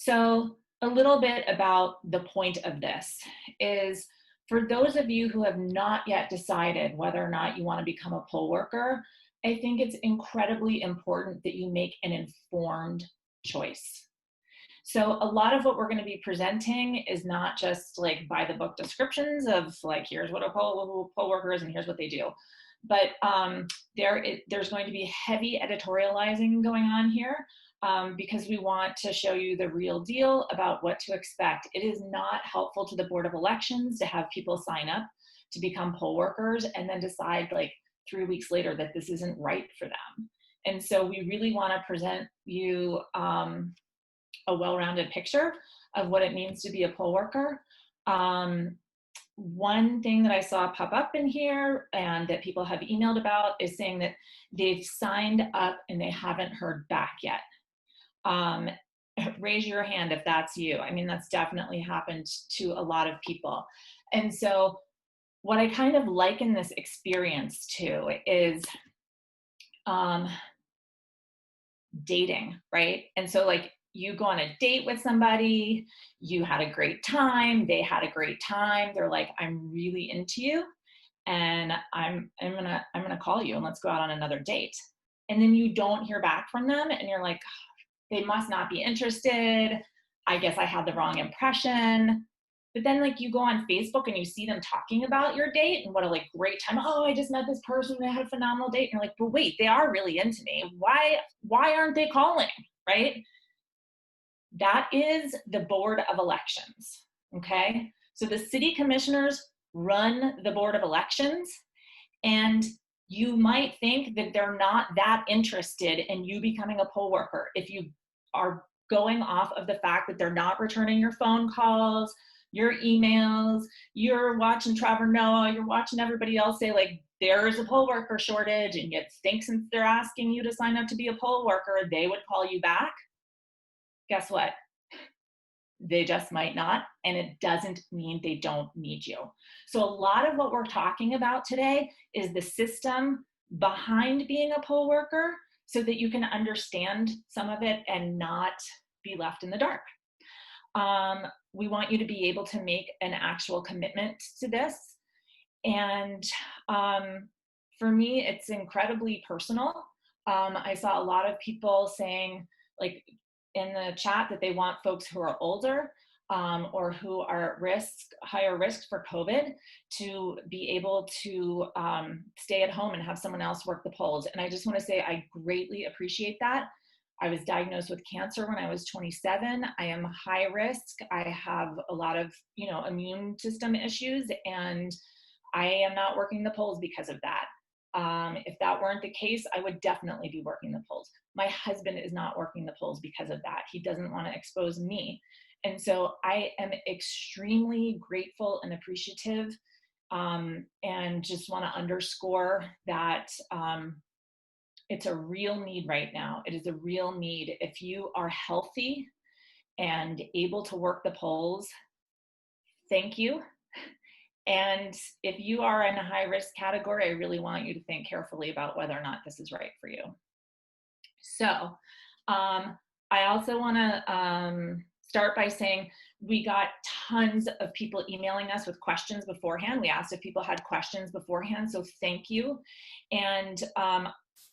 So a little bit about the point of this is for those of you who have not yet decided whether or not you want to become a poll worker, I think it's incredibly important that you make an informed choice. So a lot of what we're going to be presenting is not just like by the book descriptions of like, here's what a poll worker is and here's what they do. But there's going to be heavy editorializing going on here because we want to show you the real deal about what to expect. It is not helpful to the Board of Elections to have people sign up to become poll workers and then decide like 3 weeks later that this isn't right for them. And so we really want to present you a well-rounded picture of what it means to be a poll worker. One thing that I saw pop up in here and that people have emailed about is saying that they've signed up and they haven't heard back yet. Raise your hand if that's you. I mean, that's definitely happened to a lot of people. And so what I kind of liken this experience to is dating, right? And so like you go on a date with somebody, you had a great time, they had a great time, they're like, I'm really into you and I'm gonna call you and let's go out on another date. And then you don't hear back from them and you're like, they must not be interested. I guess I had the wrong impression. But then like you go on Facebook and you see them talking about your date and what a like great time. Oh, I just met this person, they had a phenomenal date. And you're like, but wait, they are really into me. Why aren't they calling, right? That is the Board of Elections, okay? So the city commissioners run the Board of Elections, and you might think that they're not that interested in you becoming a poll worker if you are going off of the fact that they're not returning your phone calls, your emails, you're watching Trevor Noah, you're watching everybody else say like, there is a poll worker shortage, and you think since they're asking you to sign up to be a poll worker, they would call you back. Guess what? They just might not, and it doesn't mean they don't need you. So a lot of what we're talking about today is the system behind being a poll worker so that you can understand some of it and not be left in the dark. We want you to be able to make an actual commitment to this. And for me, it's incredibly personal. I saw a lot of people saying like, in the chat that they want folks who are older or who are at risk, higher risk for COVID to be able to stay at home and have someone else work the polls. And I just want to say I greatly appreciate that. I was diagnosed with cancer when I was 27. I am high risk. I have a lot of, immune system issues, and I am not working the polls because of that. If that weren't the case, I would definitely be working the polls. My husband is not working the polls because of that. He doesn't want to expose me. And so I am extremely grateful and appreciative and just want to underscore that it's a real need right now. It is a real need. If you are healthy and able to work the polls, thank you. And if you are in a high risk category, I really want you to think carefully about whether or not this is right for you. So I also want to start by saying we got tons of people emailing us with questions beforehand. We asked if people had questions beforehand, so thank you. And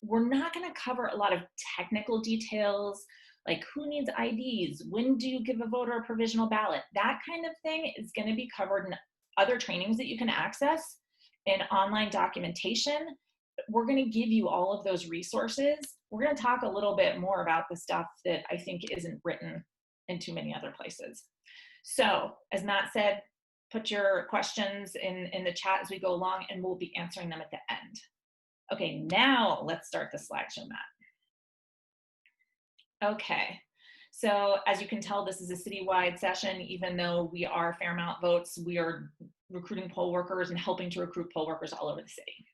we're not going to cover a lot of technical details, like who needs IDs, when do you give a voter a provisional ballot? That kind of thing is going to be covered in other trainings that you can access in online documentation. We're going to give you all of those resources. We're going to talk a little bit more about the stuff that I think isn't written in too many other places. So as Matt said, put your questions in the chat as we go along, and we'll be answering them at the end. Okay, now let's start the slideshow, Matt. Okay. So as you can tell, this is a citywide session. Even though we are Fairmount Votes, we are recruiting poll workers and helping to recruit poll workers all over the city.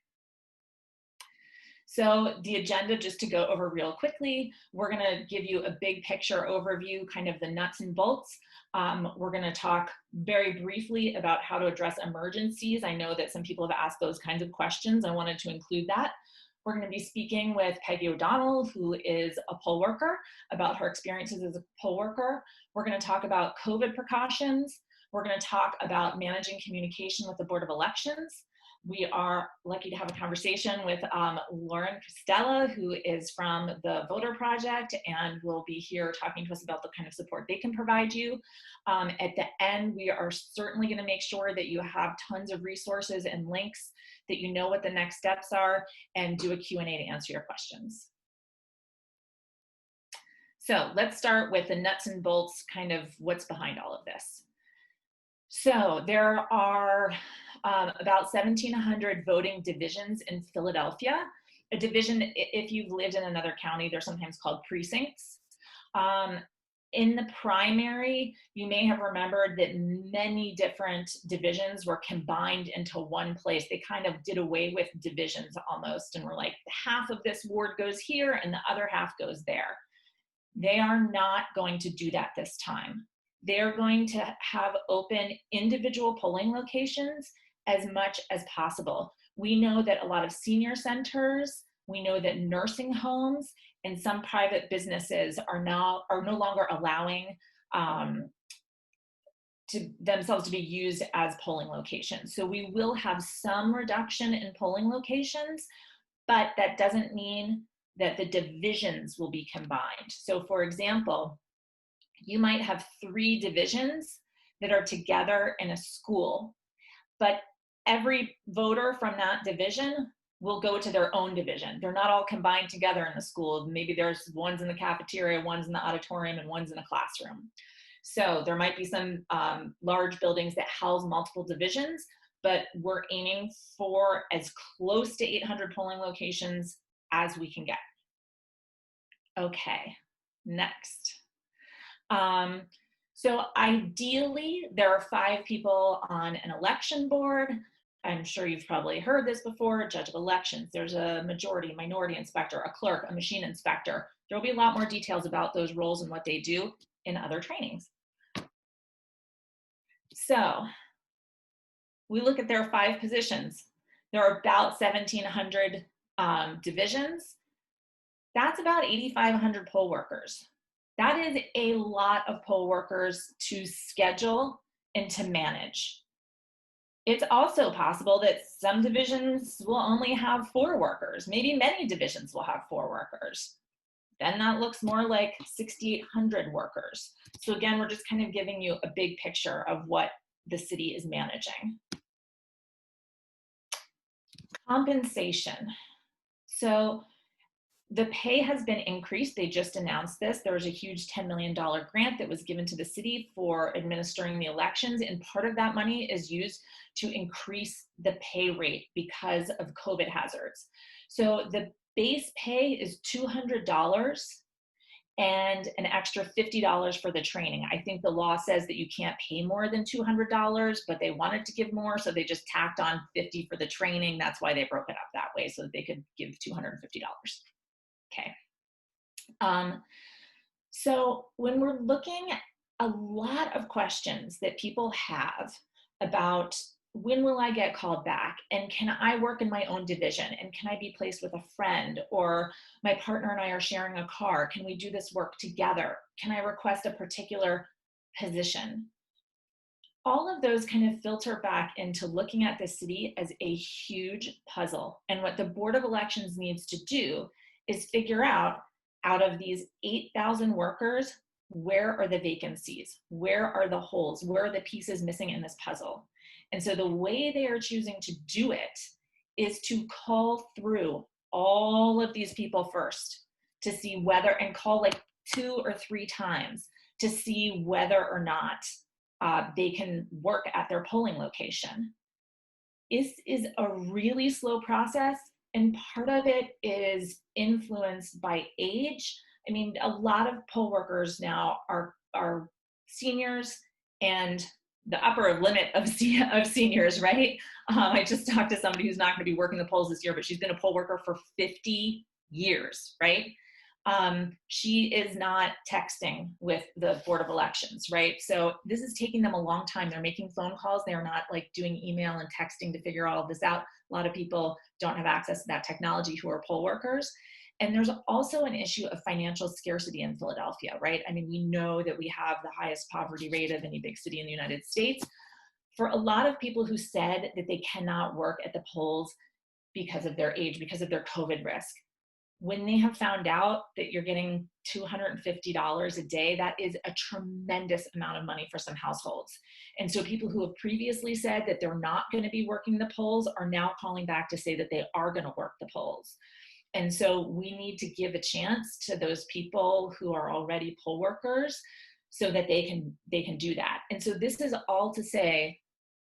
So the agenda, just to go over real quickly, we're going to give you a big picture overview, kind of the nuts and bolts. We're going to talk very briefly about how to address emergencies. I know that some people have asked those kinds of questions. I wanted to include that. We're going to be speaking with Peggy O'Donnell, who is a poll worker, about her experiences as a poll worker. We're going to talk about COVID precautions. We're going to talk about managing communication with the Board of Elections. We are lucky to have a conversation with Lauren Costella, who is from the Voter Project, and will be here talking to us about the kind of support they can provide you. At the end, we are certainly going to make sure that you have tons of resources and links, that you know what the next steps are, and do a Q&A to answer your questions. So let's start with the nuts and bolts, kind of what's behind all of this. So there are about 1,700 voting divisions in Philadelphia. A division, if you've lived in another county, they're sometimes called precincts. In the primary, you may have remembered that many different divisions were combined into one place. They kind of did away with divisions almost, and were like, half of this ward goes here and the other half goes there. They are not going to do that this time. They're going to have open individual polling locations as much as possible. We know that a lot of senior centers, we know that nursing homes and some private businesses are no longer allowing themselves to be used as polling locations. So we will have some reduction in polling locations, but that doesn't mean that the divisions will be combined. So for example, you might have 3 divisions that are together in a school, but every voter from that division will go to their own division. They're not all combined together in the school. Maybe there's one's in the cafeteria, one's in the auditorium, and one's in a classroom. So there might be some large buildings that house multiple divisions, but we're aiming for as close to 800 polling locations as we can get. Okay, next. So ideally, there are 5 people on an election board. I'm sure you've probably heard this before: a judge of elections. There's a majority, minority inspector, a clerk, a machine inspector. There will be a lot more details about those roles and what they do in other trainings. So we look at their 5 positions. There are about 1,700 divisions. That's about 8,500 poll workers. That is a lot of poll workers to schedule and to manage. It's also possible that some divisions will only have 4 workers. Maybe many divisions will have 4 workers. Then that looks more like 6,800 workers. So again, we're just kind of giving you a big picture of what the city is managing. Compensation. So the pay has been increased. They just announced this. There was a huge $10 million grant that was given to the city for administering the elections, and part of that money is used to increase the pay rate because of COVID hazards. So the base pay is $200 and an extra $50 for the training. I think the law says that you can't pay more than $200, but they wanted to give more, so they just tacked on $50 for the training. That's why they broke it up that way, so that they could give $250. Okay. So when we're looking at a lot of questions that people have about when will I get called back, and can I work in my own division, and can I be placed with a friend, or my partner and I are sharing a car, can we do this work together, can I request a particular position? All of those kind of filter back into looking at the city as a huge puzzle, and what the Board of Elections needs to do is figure out of these 8,000 workers, where are the vacancies? Where are the holes? Where are the pieces missing in this puzzle? And so the way they are choosing to do it is to call through all of these people first to see whether, and call like 2 or 3 times to see whether or not they can work at their polling location. This is a really slow process, and part of it is influenced by age. I mean, a lot of poll workers now are seniors, and the upper limit of seniors, right? I just talked to somebody who's not going to be working the polls this year, but she's been a poll worker for 50 years, right? She is not texting with the Board of Elections, right? So this is taking them a long time. They're making phone calls. They're not like doing email and texting to figure all of this out. A lot of people don't have access to that technology who are poll workers. And there's also an issue of financial scarcity in Philadelphia, right? I mean, we know that we have the highest poverty rate of any big city in the United States. For a lot of people who said that they cannot work at the polls because of their age, because of their COVID risk, when they have found out that you're getting $250 a day, that is a tremendous amount of money for some households. And so people who have previously said that they're not going to be working the polls are now calling back to say that they are going to work the polls. And so we need to give a chance to those people who are already poll workers so that they can do that. And so this is all to say,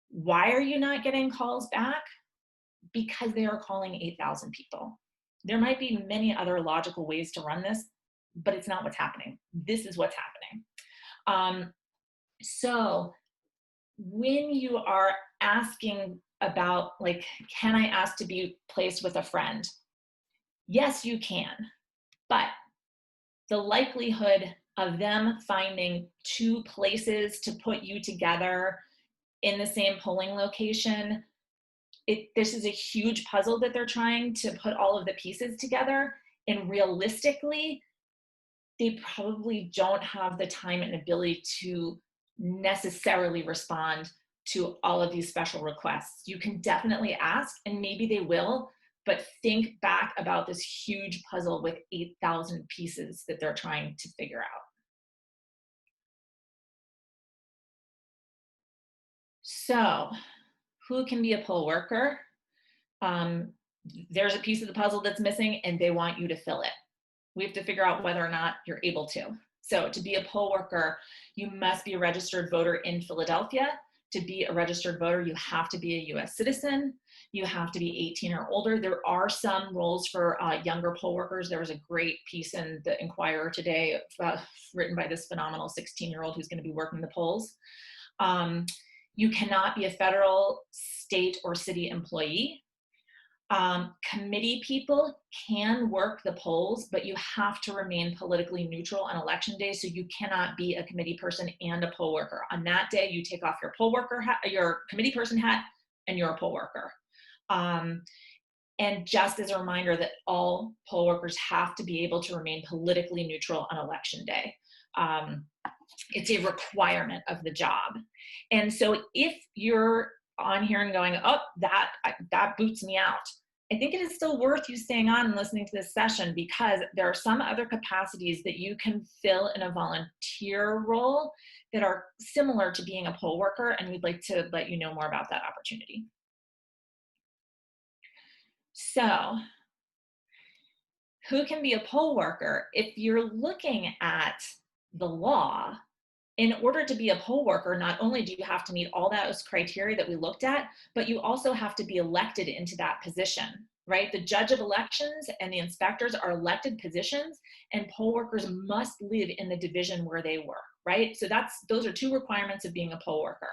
why are you not getting calls back? Because they are calling 8,000 people. There might be many other logical ways to run this, but it's not what's happening. This is what's happening. So when you are asking about, like, can I ask to be placed with a friend? Yes, you can, but the likelihood of them finding two places to put you together in the same polling location, this is a huge puzzle that they're trying to put all of the pieces together. And realistically, they probably don't have the time and ability to necessarily respond to all of these special requests. You can definitely ask, and maybe they will, but think back about this huge puzzle with 8,000 pieces that they're trying to figure out. So, who can be a poll worker? There's a piece of the puzzle that's missing and they want you to fill it. We have to figure out whether or not you're able to. So to be a poll worker, you must be a registered voter in Philadelphia. To be a registered voter, you have to be a US citizen. You have to be 18 or older. There are some roles for younger poll workers. There was a great piece in the Inquirer today written by this phenomenal 16-year-old who's going to be working the polls. You cannot be a federal, state, or city employee. Committee people can work the polls, but you have to remain politically neutral on election day, so you cannot be a committee person and a poll worker. On that day, you take off your poll worker hat, your committee person hat, and you're a poll worker. And just as a reminder that all poll workers have to be able to remain politically neutral on election day. It's a requirement of the job. And so if you're on here and going, oh, that boots me out, I think it is still worth you staying on and listening to this session, because there are some other capacities that you can fill in a volunteer role that are similar to being a poll worker, and we'd like to let you know more about that opportunity. So, who can be a poll worker? If you're looking at the law, in order to be a poll worker, not only do you have to meet all those criteria that we looked at, but you also have to be elected into that position, right? The judge of elections and the inspectors are elected positions, and poll workers must live in the division where they work, right? So those are two requirements of being a poll worker.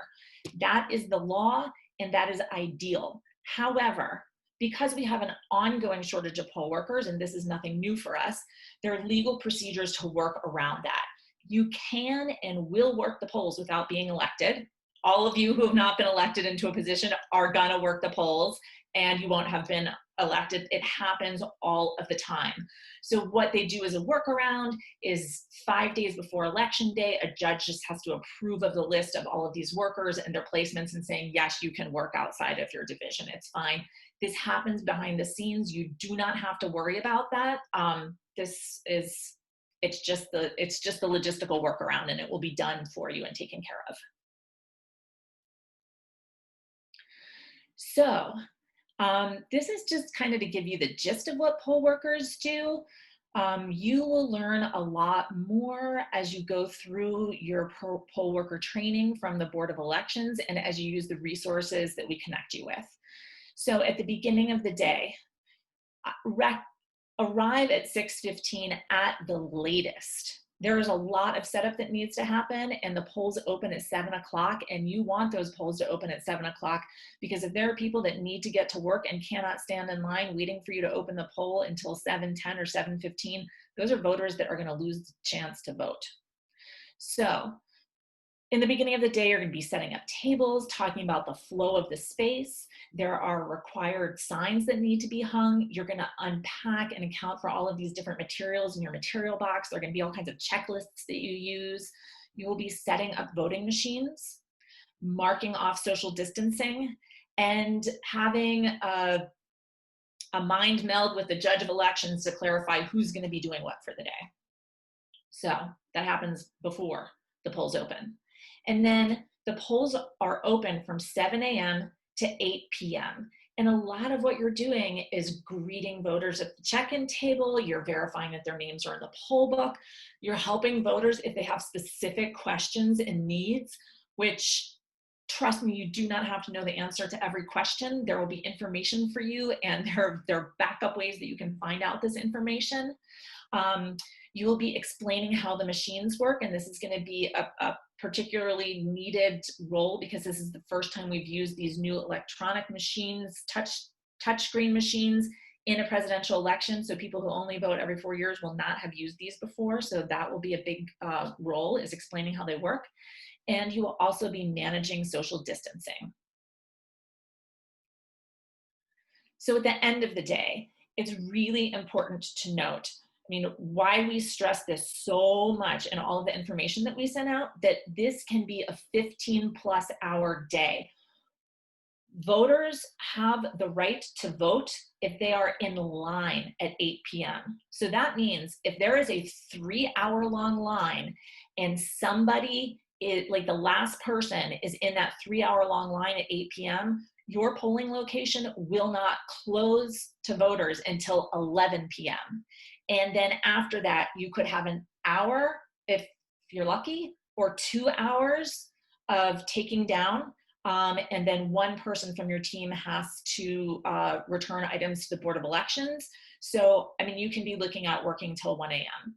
That is the law, and that is ideal. However, because we have an ongoing shortage of poll workers, and this is nothing new for us, there are legal procedures to work around that. You can and will work the polls without being elected. All of you who have not been elected into a position are gonna work the polls, and you won't have been elected. It happens all of the time. So what they do as a workaround is 5 days before election day, a judge just has to approve of the list of all of these workers and their placements and saying, yes, you can work outside of your division. It's fine. This happens behind the scenes. You do not have to worry about that. It's just the logistical workaround, and it will be done for you and taken care of. So this is just kind of to give you the gist of what poll workers do. You will learn a lot more as you go through your poll worker training from the Board of Elections and as you use the resources that we connect you with. So at the beginning of the day, arrive at 6:15 at the latest. There is a lot of setup that needs to happen, and the polls open at 7 o'clock, and you want those polls to open at 7 o'clock, because if there are people that need to get to work and cannot stand in line waiting for you to open the poll until 7:10 or 7:15, those are voters that are going to lose the chance to vote. So in the beginning of the day, you're going to be setting up tables, talking about the flow of the space. There are required signs that need to be hung. You're going to unpack and account for all of these different materials in your material box. There are going to be all kinds of checklists that you use. You will be setting up voting machines, marking off social distancing, and having a mind meld with the judge of elections to clarify who's going to be doing what for the day. So that happens before the polls open. And then the polls are open from 7 a.m. to 8 p.m. And a lot of what you're doing is greeting voters at the check-in table. You're verifying that their names are in the poll book. You're helping voters if they have specific questions and needs, which, trust me, you do not have to know the answer to every question. There will be information for you, and there are backup ways that you can find out this information. You will be explaining how the machines work, and this is going to be a particularly needed role because this is the first time we've used these new electronic machines, touchscreen machines in a presidential election. So people who only vote every 4 years will not have used these before. So that will be a big role, is explaining how they work. And you will also be managing social distancing. So at the end of the day, it's really important to note, I mean, why we stress this so much in all of the information that we send out, that this can be a 15+ hour day. Voters have the right to vote if they are in line at 8 p.m. So that means if there is a 3-hour-long line and somebody is, like the last person is in that 3-hour-long line at 8 p.m., your polling location will not close to voters until 11 p.m. And then after that, you could have an hour, if you're lucky, or 2 hours of taking down. And then one person from your team has to return items to the Board of Elections. So, I mean, you can be looking at working till 1 a.m.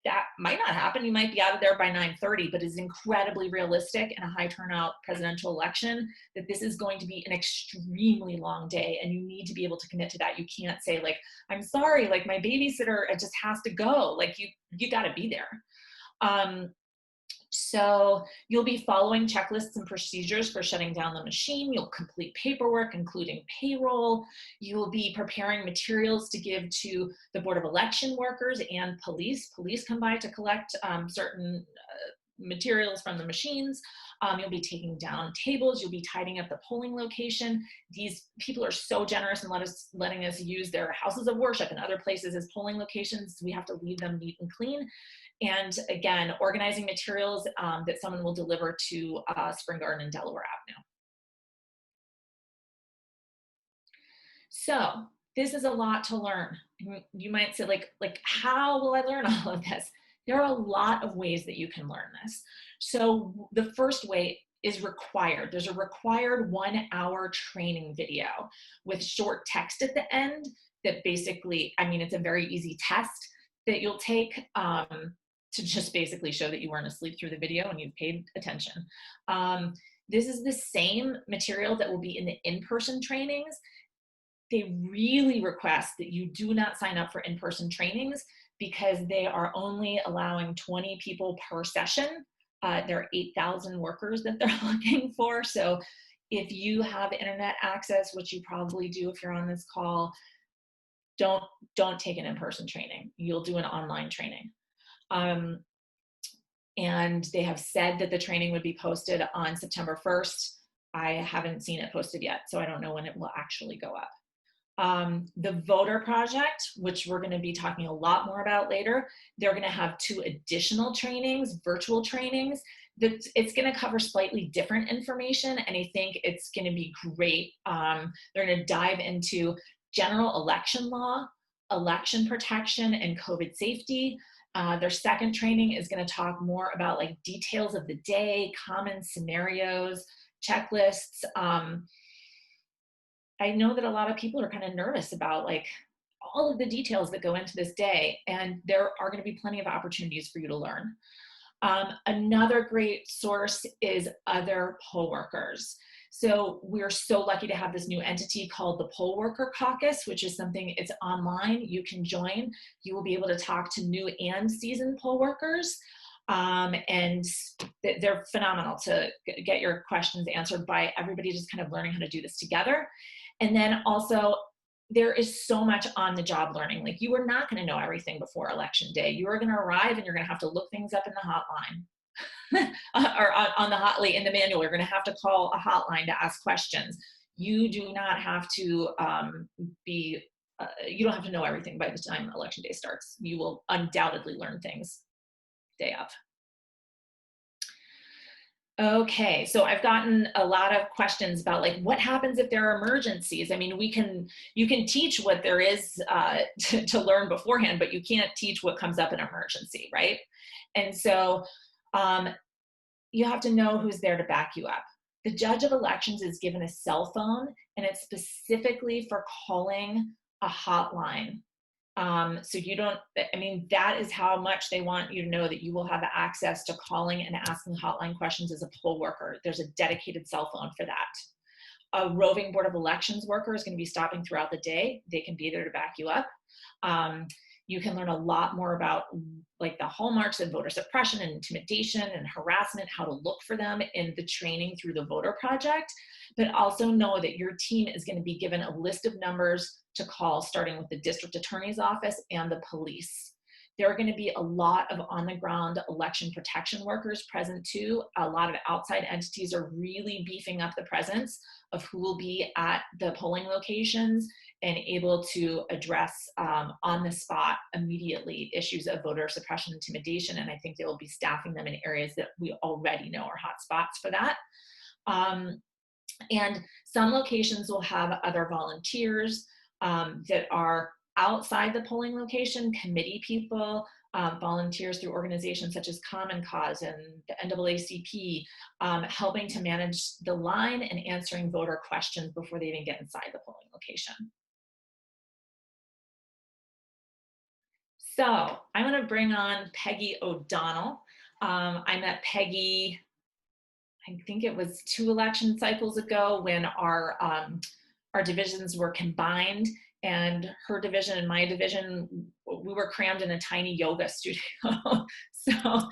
That might not happen. You might be out of there by 9:30, but it's incredibly realistic in a high turnout presidential election that this is going to be an extremely long day, and you need to be able to commit to that. You can't say, like, I'm sorry, like my babysitter just has to go. Like you got to be there. So you'll be following checklists and procedures for shutting down the machine. You'll complete paperwork, including payroll. You'll be preparing materials to give to the Board of Election workers and police. Police come by to collect certain materials from the machines. You'll be taking down tables. You'll be tidying up the polling location. These people are so generous in letting us use their houses of worship and other places as polling locations. We have to leave them neat and clean. And again, organizing materials that someone will deliver to Spring Garden and Delaware Avenue. So this is a lot to learn. You might say, like how will I learn all of this? There are a lot of ways that you can learn this. So the first way is required. There's a required 1-hour training video with short text at the end that basically, I mean, it's a very easy test that you'll take to just basically show that you weren't asleep through the video and you've paid attention. This is the same material that will be in the in-person trainings. They really request that you do not sign up for in-person trainings because they are only allowing 20 people per session. There are 8,000 workers that they're looking for. So if you have internet access, which you probably do if you're on this call, don't take an in-person training. You'll do an online training. And they have said that the training would be posted on September 1st. I haven't seen it posted yet, so I don't know when it will actually go up. The voter project, which we're going to be talking a lot more about later, they're going to have 2 additional trainings, virtual trainings. It's going to cover slightly different information, and I think it's going to be great. They're going to dive into general election law, election protection, and COVID safety. Their second training is going to talk more about like details of the day, common scenarios, checklists. I know that a lot of people are kind of nervous about like all of the details that go into this day, and there are going to be plenty of opportunities for you to learn. Another great source is other poll workers. So we're so lucky to have this new entity called the Poll Worker Caucus, which is something, it's online, you can join. You will be able to talk to new and seasoned poll workers. And they're phenomenal to get your questions answered by everybody just kind of learning how to do this together. And then also, there is so much on the job learning. Like, you are not going to know everything before election day. You are going to arrive and you're going to have to look things up in the hotline or on the hotline in the manual. You're going to have to call a hotline to ask questions. You do not have to you don't have to know everything by the time election day starts. You will undoubtedly learn things day of. Okay, so I've gotten a lot of questions about, like, what happens if there are emergencies? I mean, you can teach what there is to learn beforehand, but you can't teach what comes up in an emergency, right? And so you have to know who's there to back you up. The judge of elections is given a cell phone, and it's specifically for calling a hotline. So you don't, I mean, that is how much they want you to know that you will have access to calling and asking hotline questions as a poll worker. There's a dedicated cell phone for that. A roving Board of Elections worker is going to be stopping throughout the day. They can be there to back you up. You can learn a lot more about, like, the hallmarks of voter suppression and intimidation and harassment, how to look for them in the training through the Voter Project, but also know that your team is going to be given a list of numbers to call, starting with the district attorney's office and the police. There are going to be a lot of on-the-ground election protection workers present too. A lot of outside entities are really beefing up the presence of who will be at the polling locations and able to address on the spot immediately issues of voter suppression, intimidation, and I think they will be staffing them in areas that we already know are hot spots for that. And some locations will have other volunteers that are outside the polling location, committee people, volunteers through organizations such as Common Cause and the NAACP, helping to manage the line and answering voter questions before they even get inside the polling location. So I'm going to bring on Peggy O'Donnell. I met Peggy, I think it was 2 election cycles ago, when our divisions were combined, and her division and my division, we were crammed in a tiny yoga studio. So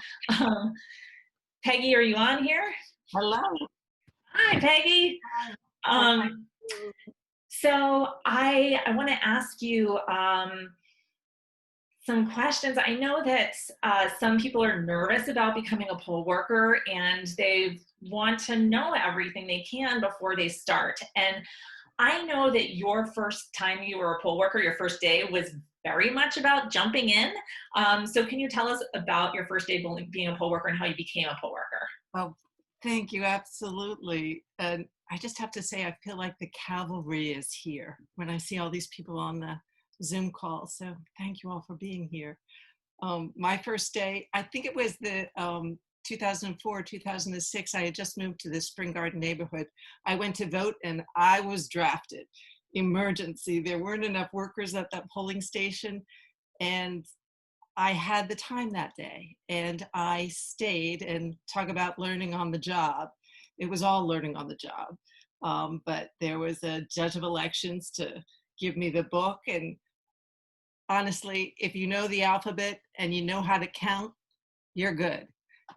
Peggy, are you on here? Hello. Hi, Peggy. So I want to ask you some questions. I know that some people are nervous about becoming a poll worker, and they want to know everything they can before they start. And I know that your first time you were a poll worker, your first day, was very much about jumping in. So can you tell us about your first day being a poll worker and how you became a poll worker? Oh, thank you. Absolutely. And I just have to say, I feel like the cavalry is here when I see all these people on the Zoom call. So thank you all for being here. My first day, I think it was the 2004, 2006, I had just moved to the Spring Garden neighborhood. I went to vote and I was drafted. Emergency. There weren't enough workers at that polling station, and I had the time that day, and I stayed. And talk about learning on the job. It was all learning on the job. But there was a judge of elections to give me the book. And honestly, if you know the alphabet and you know how to count, you're good.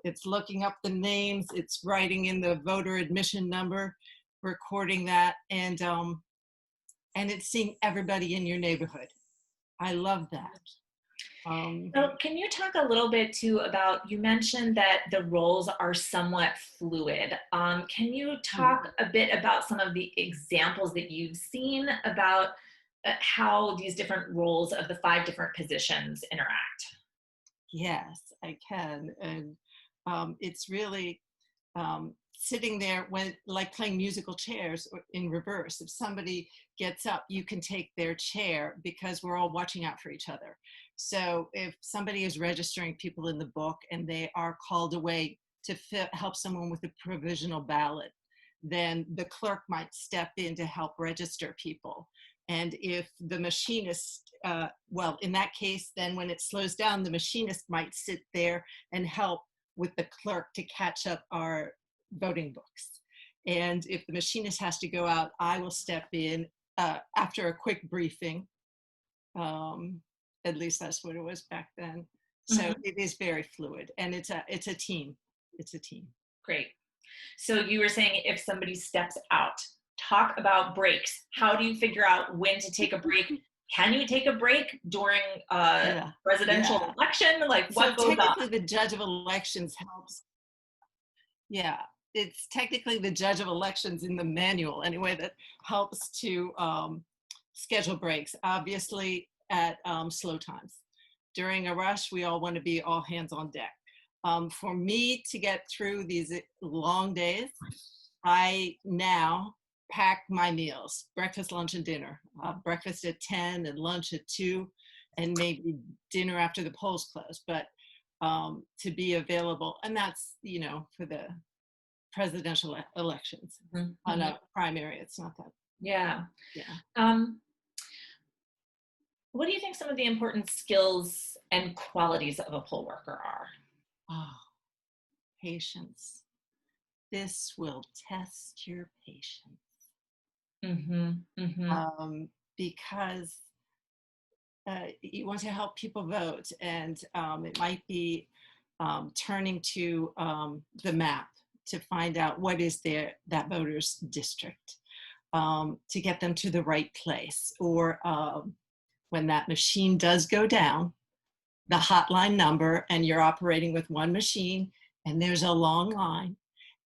It's looking up the names, it's writing in the voter admission number, recording that, and it's seeing everybody in your neighborhood. I love that. So can you talk a little bit too about, you mentioned that the roles are somewhat fluid. Can you talk a bit about some of the examples that you've seen about how these different roles of the 5 different positions interact? Yes, I can. And it's really sitting there when, like playing musical chairs in reverse. If somebody gets up, you can take their chair because we're all watching out for each other. So if somebody is registering people in the book and they are called away to help someone with a provisional ballot, then the clerk might step in to help register people. And if the machinist, well, in that case, then when it slows down, the machinist might sit there and help with the clerk to catch up our voting books. And if the machinist has to go out, I will step in after a quick briefing. At least that's what it was back then. So Mhm. it is very fluid, and it's a team. It's a team. Great. So you were saying if somebody steps out, talk about breaks. How do you figure out when to take a break? Can you take a break during a Yeah, presidential yeah. election? Like So what goes on? technically, the judge of elections helps. Yeah, it's technically the judge of elections in the manual anyway that helps to schedule breaks. Obviously, at slow times. During a rush, we all want to be all hands on deck. For me to get through these long days, I now pack my meals, breakfast, lunch, and dinner. Breakfast at 10 and lunch at 2, and maybe dinner after the polls close. But to be available, and that's, for the presidential elections. On Mhm. a primary, it's not that. Yeah. Yeah. Um, what do you think some of the important skills and qualities of a poll worker are? Oh, patience. This will test your patience. Mhm. Mhm. Because you want to help people vote, and it might be turning to the map to find out what is that voter's district, to get them to the right place, or when that machine does go down, the hotline number, and you're operating with one machine and there's a long line.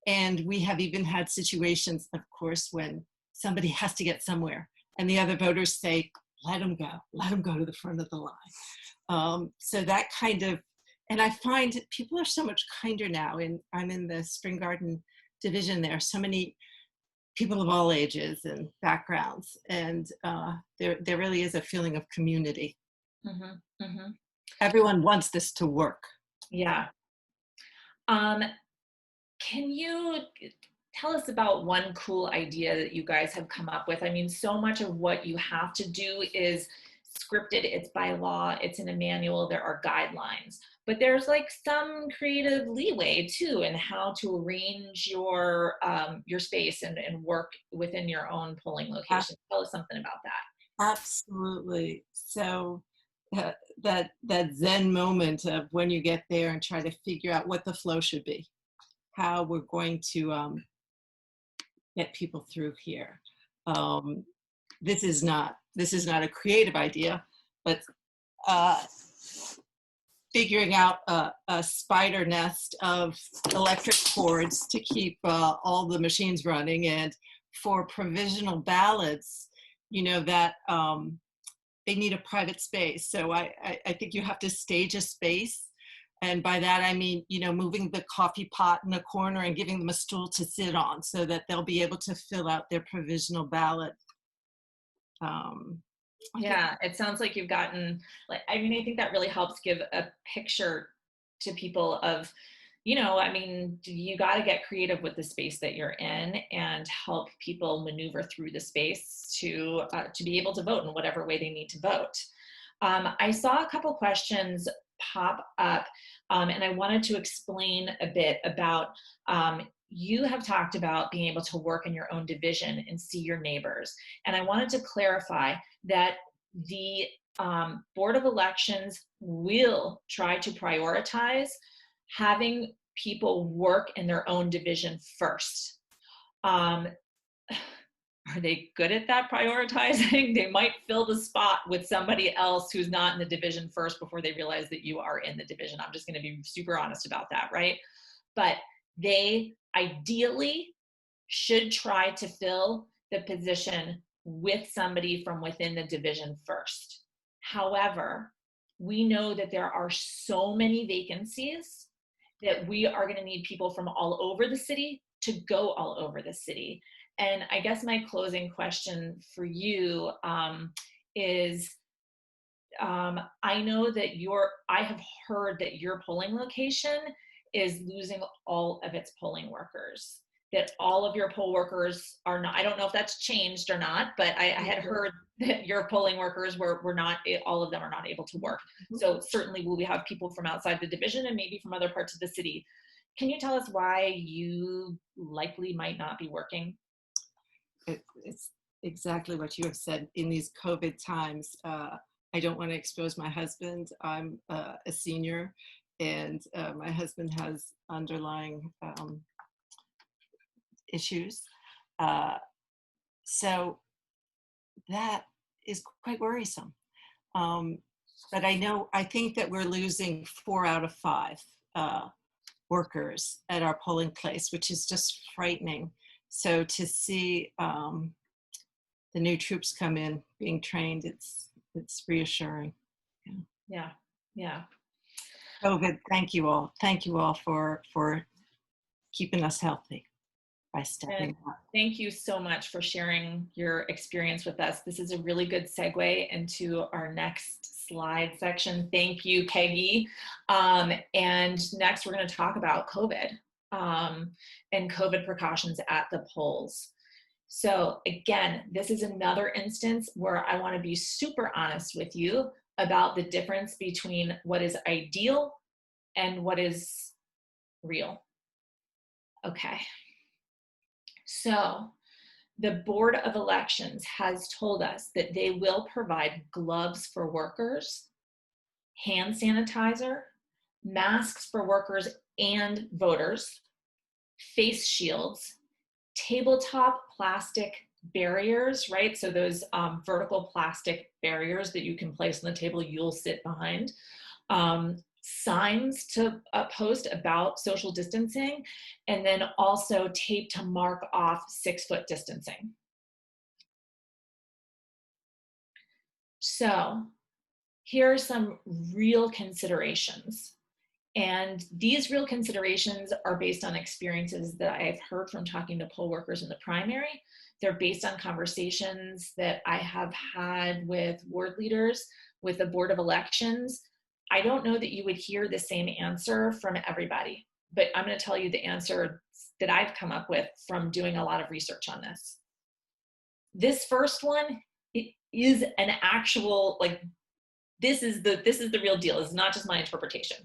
And we have even had situations, of course, when somebody has to get somewhere and the other voters say, let them go to the front of the line. So that kind of, and I find people are so much kinder now. And I'm in the Spring Garden division. There are so many people of all ages and backgrounds, and there really is a feeling of community. Mhm. Mhm. Everyone wants this to work. Yeah. Um, can you tell us about one cool idea that you guys have come up with? I mean, so much of what you have to do is scripted, it's by law, it's in a manual, there are guidelines. But there's like some creative leeway too in how to arrange your space and work within your own polling Uh, location. Tell us something about that. Absolutely. So uh, that Zen moment of when you get there and try to figure out what the flow should be, how we're going to get people through here. Um, this is not a creative idea, but uh, figuring out a spider nest of electric cords to keep all the machines running, and for provisional ballots, that they need a private space. So I think you have to stage a space. And by that, I mean, moving the coffee pot in a corner and giving them a stool to sit on so that they'll be able to fill out their provisional ballot. Um, I think, Yeah, it sounds like you've gotten like I mean, I think that really helps give a picture to people of, I mean, you got to get creative with the space that you're in and help people maneuver through the space to be able to vote in whatever way they need to vote. I saw a couple questions pop up, and I wanted to explain a bit about. You have talked about being able to work in your own division and see your neighbors. And I wanted to clarify that the Board of Elections will try to prioritize having people work in their own division first. Um, are they good at that prioritizing? They might fill the spot with somebody else who's not in the division first before they realize that you are in the division. I'm just going to be super honest about that, right? But they ideally should try to fill the position with somebody from within the division first. However, we know that there are so many vacancies that we are going to need people from all over the city to go all over the city. And I guess my closing question for you is I know that I have heard that your polling location is losing all of its polling workers. that all of your poll workers are not, I don't know if that's changed or not, but I had heard that your polling workers were not, all of them are not able to work. So certainly will we have people from outside the division and maybe from other parts of the city. Can you tell us why you likely might not be working? It's exactly what you have said. In these COVID times, I don't want to expose my husband. I'm a senior, and my husband has underlying issues. Uh, so that is quite worrisome. Um, but I think that we're losing 4 out of 5 workers at our polling place, which is just frightening. So to see the new troops come in being trained, it's reassuring. Yeah. Yeah, yeah. COVID, thank you all. Thank you all for keeping us healthy by And stepping up. thank you so much for sharing your experience with us. This is a really good segue into our next slide section. Thank you, Peggy. And next, we're going to talk about COVID and COVID precautions at the polls. So again, this is another instance where I want to be super honest with you about the difference between what is ideal and what is real. Okay. So the Board of Elections has told us that they will provide gloves for workers, hand sanitizer, masks for workers and voters, face shields, tabletop plastic barriers, right? So those vertical plastic barriers that you can place on the table you'll sit behind, signs to post about social distancing, and then also tape to mark off 6-foot distancing. So here are some real considerations. And these real considerations are based on experiences that I've heard from talking to poll workers in the primary. They're based on conversations that I have had with ward leaders, with the Board of Elections. I don't know that you would hear the same answer from everybody, but I'm going to tell you the answer that I've come up with from doing a lot of research on this. This first one, it is an actual, like, this is the real deal. It's not just my interpretation.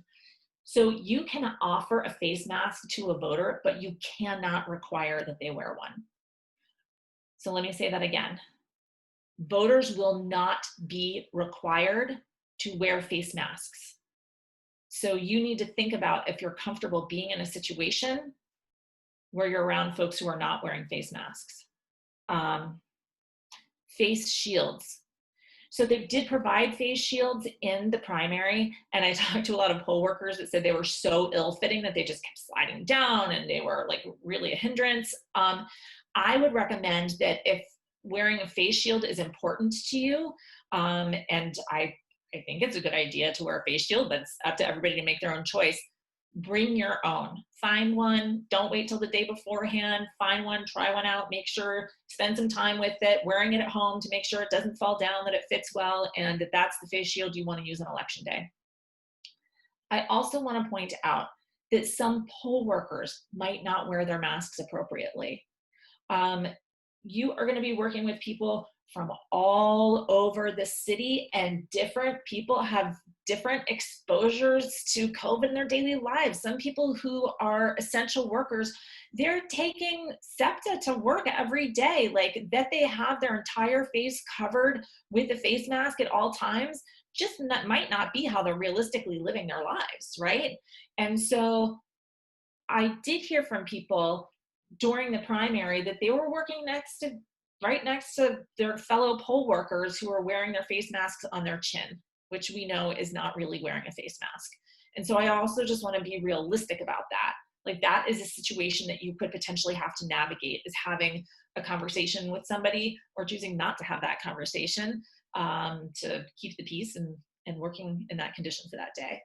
So you can offer a face mask to a voter, but you cannot require that they wear one. So let me say that again. Voters will not be required to wear face masks. So you need to think about if you're comfortable being in a situation where you're around folks who are not wearing face masks. Face shields. So they did provide face shields in the primary, and I talked to a lot of poll workers that said they were so ill-fitting that they just kept sliding down and they were like really a hindrance. I would recommend that if wearing a face shield is important to you, and I think it's a good idea to wear a face shield, but it's up to everybody to make their own choice. Bring your own. Find one. Don't wait till the day beforehand. Find one, try one out, make sure, spend some time with it, wearing it at home to make sure it doesn't fall down, that it fits well, and that that's the face shield you want to use on election day. I also want to point out that some poll workers might not wear their masks appropriately. You are going to be working with people from all over the city, and different people have different exposures to COVID in their daily lives. Some people who are essential workers, they're taking Septa to work every day, like that they have their entire face covered with a face mask at all times, just might not be how they're realistically living their lives, right? And so I did hear from people during the primary that they were working right next to their fellow poll workers who are wearing their face masks on their chin, which we know is not really wearing a face mask. And so I also just want to be realistic about that. Like, that is a situation that you could potentially have to navigate, is having a conversation with somebody or choosing not to have that conversation, to keep the peace and working in that condition for that day.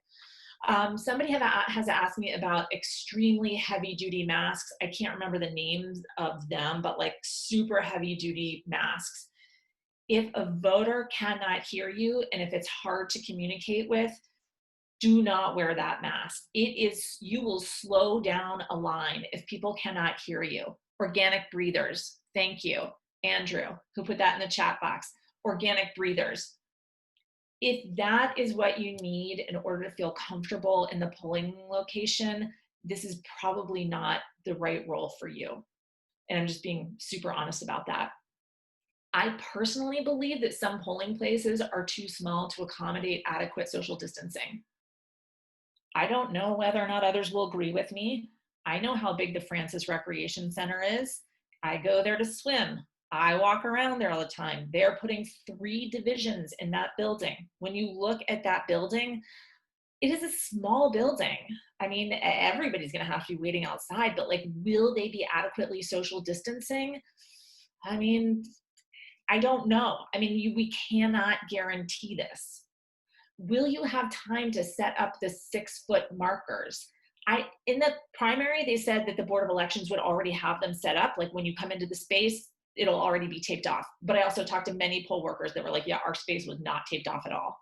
Somebody has asked me about extremely heavy duty masks. I can't remember the names of them, but like super heavy duty masks. If a voter cannot hear you and if it's hard to communicate with, do not wear that mask. You will slow down a line if people cannot hear you. Organic breathers. Thank you, Andrew, who put that in the chat box. Organic breathers. If that is what you need in order to feel comfortable in the polling location, this is probably not the right role for you. And I'm just being super honest about that. I personally believe that some polling places are too small to accommodate adequate social distancing. I don't know whether or not others will agree with me. I know how big the Francis Recreation Center is. I go there to swim. I walk around there all the time. They're putting 3 divisions in that building. When you look at that building, it is a small building. I mean, everybody's going to have to be waiting outside, but like, will they be adequately social distancing? I mean, I don't know. I mean, we cannot guarantee this. Will you have time to set up the 6-foot markers? In the primary, they said that the Board of Elections would already have them set up. Like when you come into the space, it'll already be taped off. But I also talked to many poll workers that were like, yeah, our space was not taped off at all.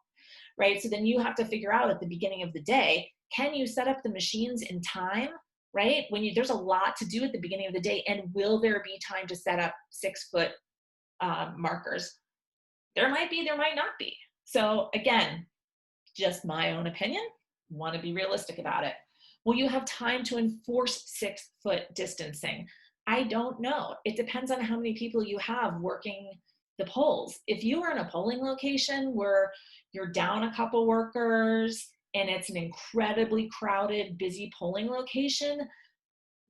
Right? So then you have to figure out at the beginning of the day, can you set up the machines in time? Right? There's a lot to do at the beginning of the day, and will there be time to set up 6-foot markers? There might be, there might not be. So again, just my own opinion, want to be realistic about it. Will you have time to enforce 6-foot distancing? I don't know. It depends on how many people you have working the polls. If you are in a polling location where you're down a couple workers and it's an incredibly crowded, busy polling location,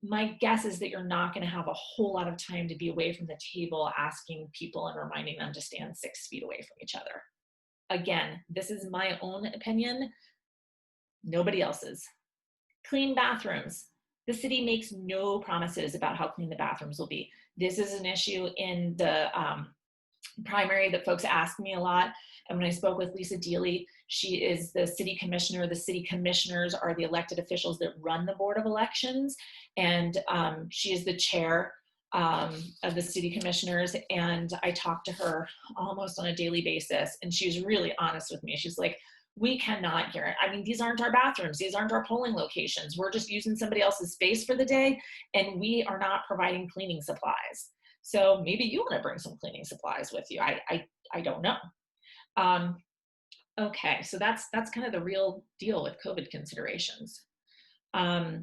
my guess is that you're not going to have a whole lot of time to be away from the table asking people and reminding them to stand 6 feet away from each other. Again, this is my own opinion, nobody else's. Clean bathrooms. The city makes no promises about how clean the bathrooms will be. This is an issue in the primary that folks ask me a lot. And when I spoke with Lisa Deely, she is the city commissioner. The city commissioners are the elected officials that run the Board of Elections. And she is the chair of the city commissioners. And I talk to her almost on a daily basis. And she was really honest with me. She's like, we cannot guarantee, I mean, these aren't our bathrooms. These aren't our polling locations. We're just using somebody else's space for the day. And we are not providing cleaning supplies. So maybe you want to bring some cleaning supplies with you. I don't know. Okay, so that's kind of the real deal with COVID considerations. I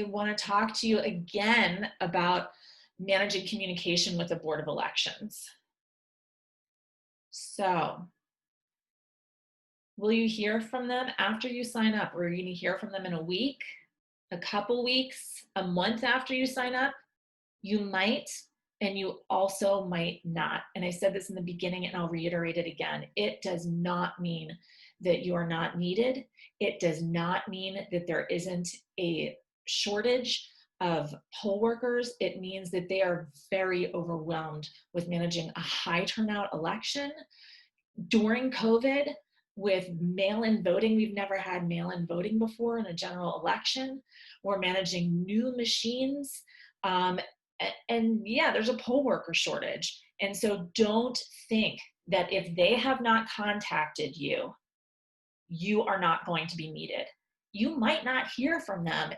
want to talk to you again about managing communication with the Board of Elections. So, will you hear from them after you sign up? Or are you going to hear from them in a week, a couple weeks, a month after you sign up? You might, and you also might not. And I said this in the beginning and I'll reiterate it again. It does not mean that you are not needed. It does not mean that there isn't a shortage of poll workers. It means that they are very overwhelmed with managing a high turnout election. During COVID, with mail-in voting, we've never had mail-in voting before in a general election. We're managing new machines. And yeah, there's a poll worker shortage. And so don't think that if they have not contacted you, you are not going to be needed. You might not hear from them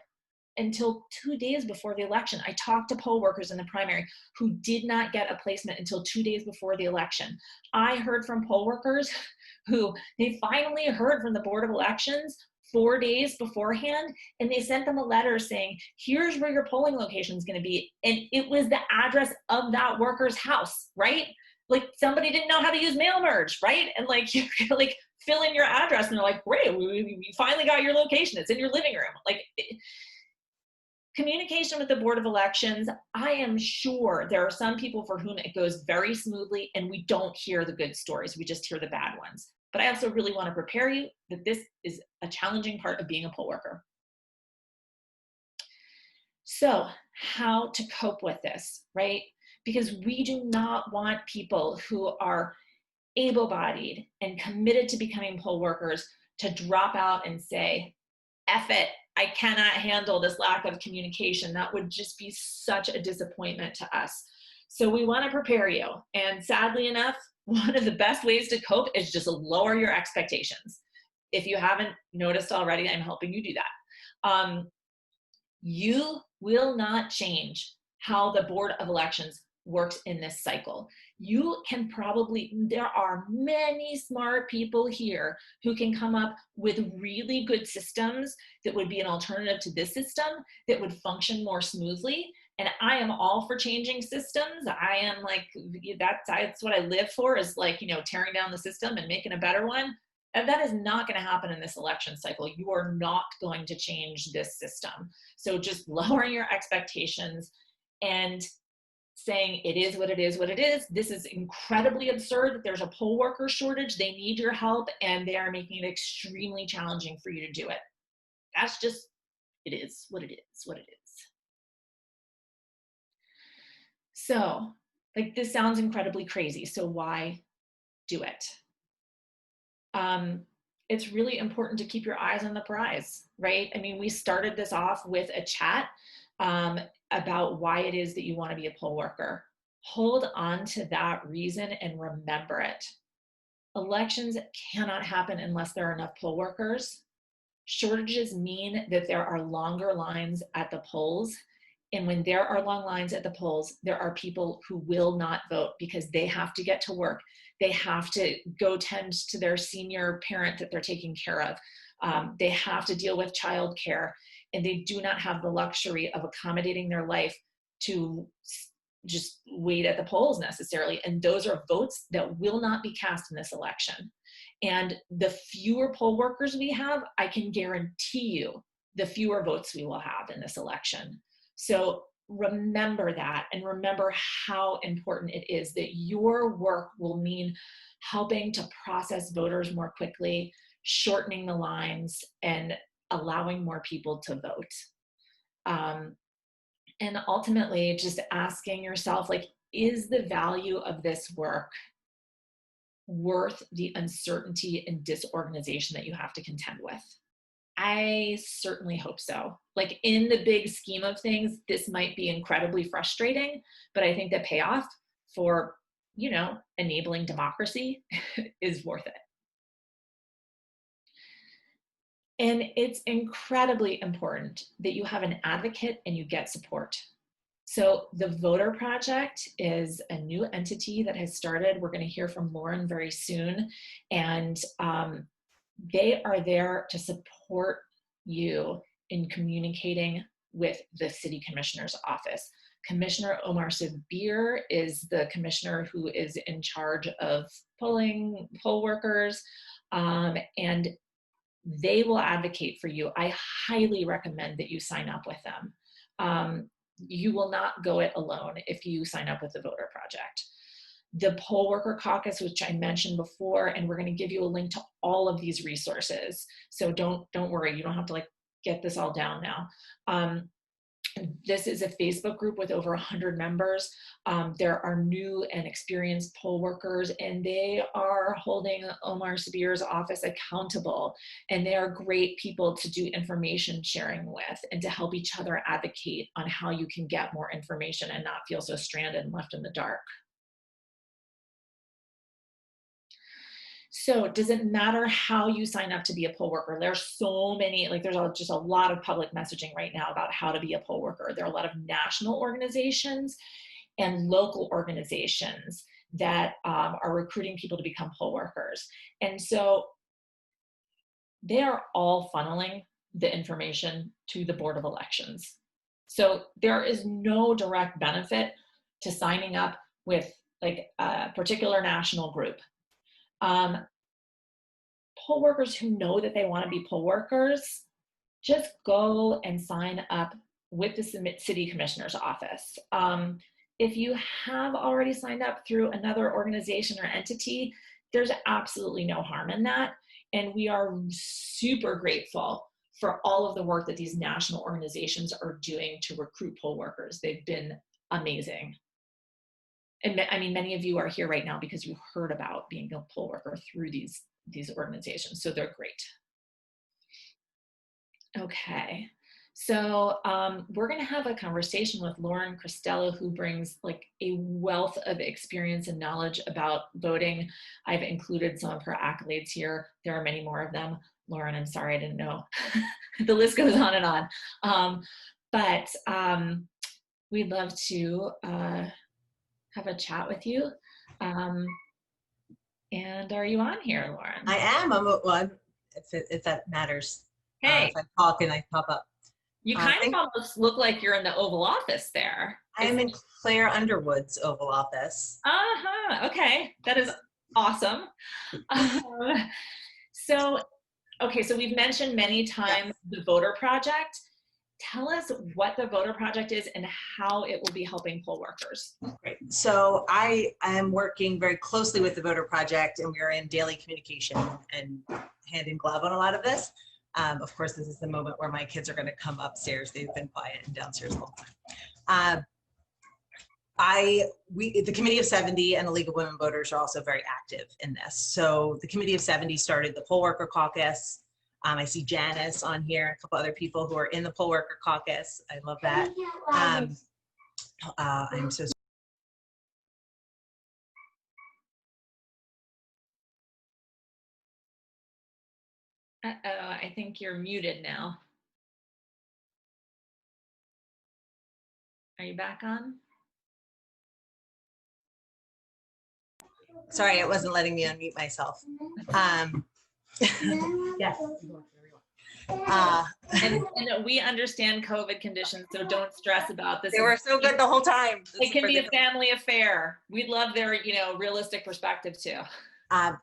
until 2 days before the election. I talked to poll workers in the primary who did not get a placement until 2 days before the election. I heard from poll workers who they finally heard from the Board of Elections 4 days beforehand, and they sent them a letter saying, here's where your polling location is going to be. And it was the address of that worker's house, right? Like somebody didn't know how to use mail merge, right? And like you like fill in your address and they're like, great, we finally got your location. It's in your living room. Like communication with the Board of Elections, I am sure there are some people for whom it goes very smoothly and we don't hear the good stories. We just hear the bad ones. But I also really want to prepare you that this is a challenging part of being a poll worker. So how to cope with this, right? Because we do not want people who are able-bodied and committed to becoming poll workers to drop out and say, F it, I cannot handle this lack of communication. That would just be such a disappointment to us. So we want to prepare you. And sadly enough, one of the best ways to cope is just lower your expectations. If you haven't noticed already, I'm helping you do that. You will not change how the Board of Elections works in this cycle. You can probably, there are many smart people here who can come up with really good systems that would be an alternative to this system that would function more smoothly. And I am all for changing systems. I am like, that's what I live for, is like, tearing down the system and making a better one. And that is not going to happen in this election cycle. You are not going to change this system. So just lowering your expectations and saying it is what it is, what it is. This is incredibly absurd that there's a poll worker shortage. They need your help, and they are making it extremely challenging for you to do it. That's just, it is what it is, what it is. So, like, this sounds incredibly crazy. So why do it? It's really important to keep your eyes on the prize, right? I mean, we started this off with a chat about why it is that you want to be a poll worker. Hold on to that reason and remember it. Elections cannot happen unless there are enough poll workers. Shortages mean that there are longer lines at the polls. And when there are long lines at the polls, there are people who will not vote because they have to get to work. They have to go tend to their senior parent that they're taking care of. They have to deal with childcare, and they do not have the luxury of accommodating their life to just wait at the polls necessarily. And those are votes that will not be cast in this election. And the fewer poll workers we have, I can guarantee you the fewer votes we will have in this election. So remember that, and remember how important it is that your work will mean helping to process voters more quickly, shortening the lines, and allowing more people to vote. And ultimately just asking yourself, like, is the value of this work worth the uncertainty and disorganization that you have to contend with? I certainly hope so. Like, in the big scheme of things, this might be incredibly frustrating, but I think the payoff for, enabling democracy is worth it. And it's incredibly important that you have an advocate and you get support. So the Voter Project is a new entity that has started. We're going to hear from Lauren very soon. And they are there to support you in communicating with the city commissioner's office. Commissioner Omar Sabir is the commissioner who is in charge of poll workers, and they will advocate for you. I highly recommend that you sign up with them. You will not go it alone if you sign up with the Voter Project. The Poll Worker Caucus, which I mentioned before, and we're going to give you a link to all of these resources. So don't worry, you don't have to get this all down now. This is a Facebook group with over 100 members. There are new and experienced poll workers, and they are holding Omar Sabir's office accountable. And they are great people to do information sharing with and to help each other advocate on how you can get more information and not feel so stranded and left in the dark. So does it matter how you sign up to be a poll worker? There's so many, there's just a lot of public messaging right now about how to be a poll worker. There are a lot of national organizations and local organizations that are recruiting people to become poll workers. And so they are all funneling the information to the Board of Elections. So there is no direct benefit to signing up with a particular national group. Poll workers who know that they want to be poll workers, just go and sign up with the city commissioner's office. If you have already signed up through another organization or entity, there's absolutely no harm in that. And we are super grateful for all of the work that these national organizations are doing to recruit poll workers. They've been amazing. And I mean, many of you are here right now because you heard about being a poll worker through these organizations, so they're great. Okay, so we're going to have a conversation with Lauren Cristello, who brings a wealth of experience and knowledge about voting. I've included some of her accolades here. There are many more of them. Lauren, I'm sorry, I didn't know. The list goes on and on. But we'd love to have a chat with you. Um, and are you on here, I Lauren? am. If that matters. If Hey, I talk and I pop up. you kind of Thank. almost look like you're in the Oval Office there. I am in Claire Underwood's Oval Office. Uh-huh. Okay, that is awesome. Um, so, okay, so we've mentioned many Yeah. times the voter project. Tell us what the voter project is and how it will be helping poll workers. Great. So I am working very closely with the Voter Project, and we are in daily communication and hand in glove on a lot of this. Of course, this is the moment where my kids are going to come upstairs. They've been quiet and downstairs the whole time. The Committee of 70 and the League of Women Voters are also very active in this. So the Committee of 70 started the Poll Worker Caucus. I see Janice on here, a couple other people who are in the Poll Worker Caucus. I love that. I'm so Uh-oh, I think you're muted now. Are you back on? sorry, it wasn't letting me unmute myself. Yes. And we understand COVID conditions, so don't stress about this. They were so good the whole time. It can be a family affair. We'd love their, realistic perspective too.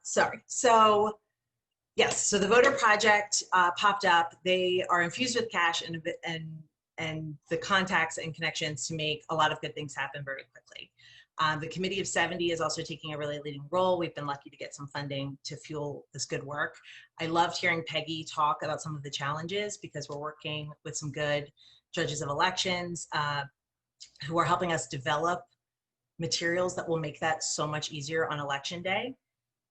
Sorry. So yes, so the Voter Project popped up. They are infused with cash and the contacts and connections to make a lot of good things happen very quickly. The Committee of 70 is also taking a really leading role. We've been lucky to get some funding to fuel this good work. I loved hearing Peggy talk about some of the challenges because we're working with some good judges of elections who are helping us develop materials that will make that so much easier on election day.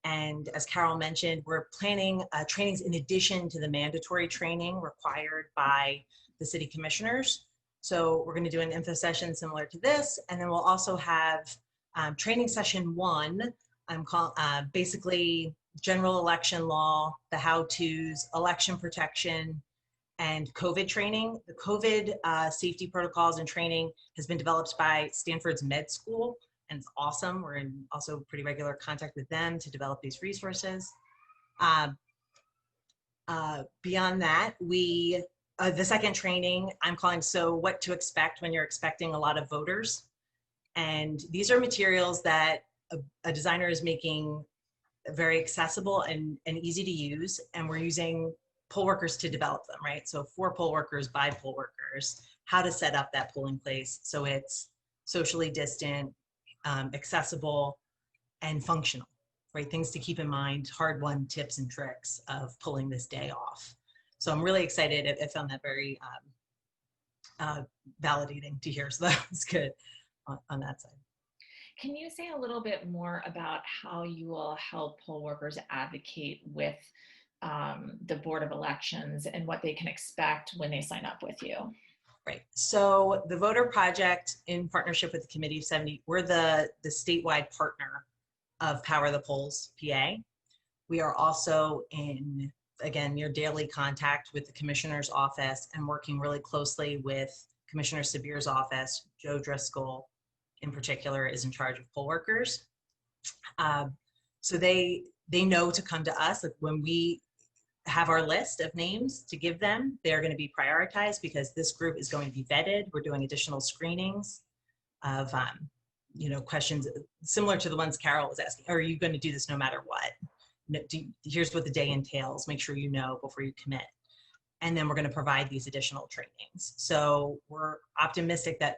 And as Carol mentioned, we're planning trainings in addition to the mandatory training required by the city commissioners. So we're going to do an info session similar to this, and then we'll also have training session 1. I'm calling basically general election law, the how-tos, election protection, and COVID training. The COVID safety protocols and training has been developed by Stanford's Med School, and it's awesome. We're in also pretty regular contact with them to develop these resources. Beyond that, the second training I'm calling So What to Expect When You're Expecting a Lot of Voters. And these are materials that a designer is making very accessible and easy to use. And we're using poll workers to develop them, right? So for poll workers, by poll workers, how to set up that polling place so it's socially distant, accessible, and functional, right? Things to keep in mind, hard-won tips and tricks of pulling this day off. So I'm really excited. I found that very validating to hear. So that was good on that side. Can you say a little bit more about how you will help poll workers advocate with the Board of Elections and what they can expect when they sign up with you? Right. So the Voter Project, in partnership with the Committee of 70, we're the statewide partner of Power the Polls PA. We are also in, again, your daily contact with the Commissioner's office and working really closely with Commissioner Sabeer's office. Joe Driscoll, in particular, is in charge of poll workers. So they know to come to us. Like when we have our list of names to give them, they're going to be prioritized because this group is going to be vetted. We're doing additional screenings of questions similar to the ones Carol was asking. Are you going to do this no matter what? Here's what the day entails. Make sure you know before you commit. And then we're going to provide these additional trainings. So we're optimistic that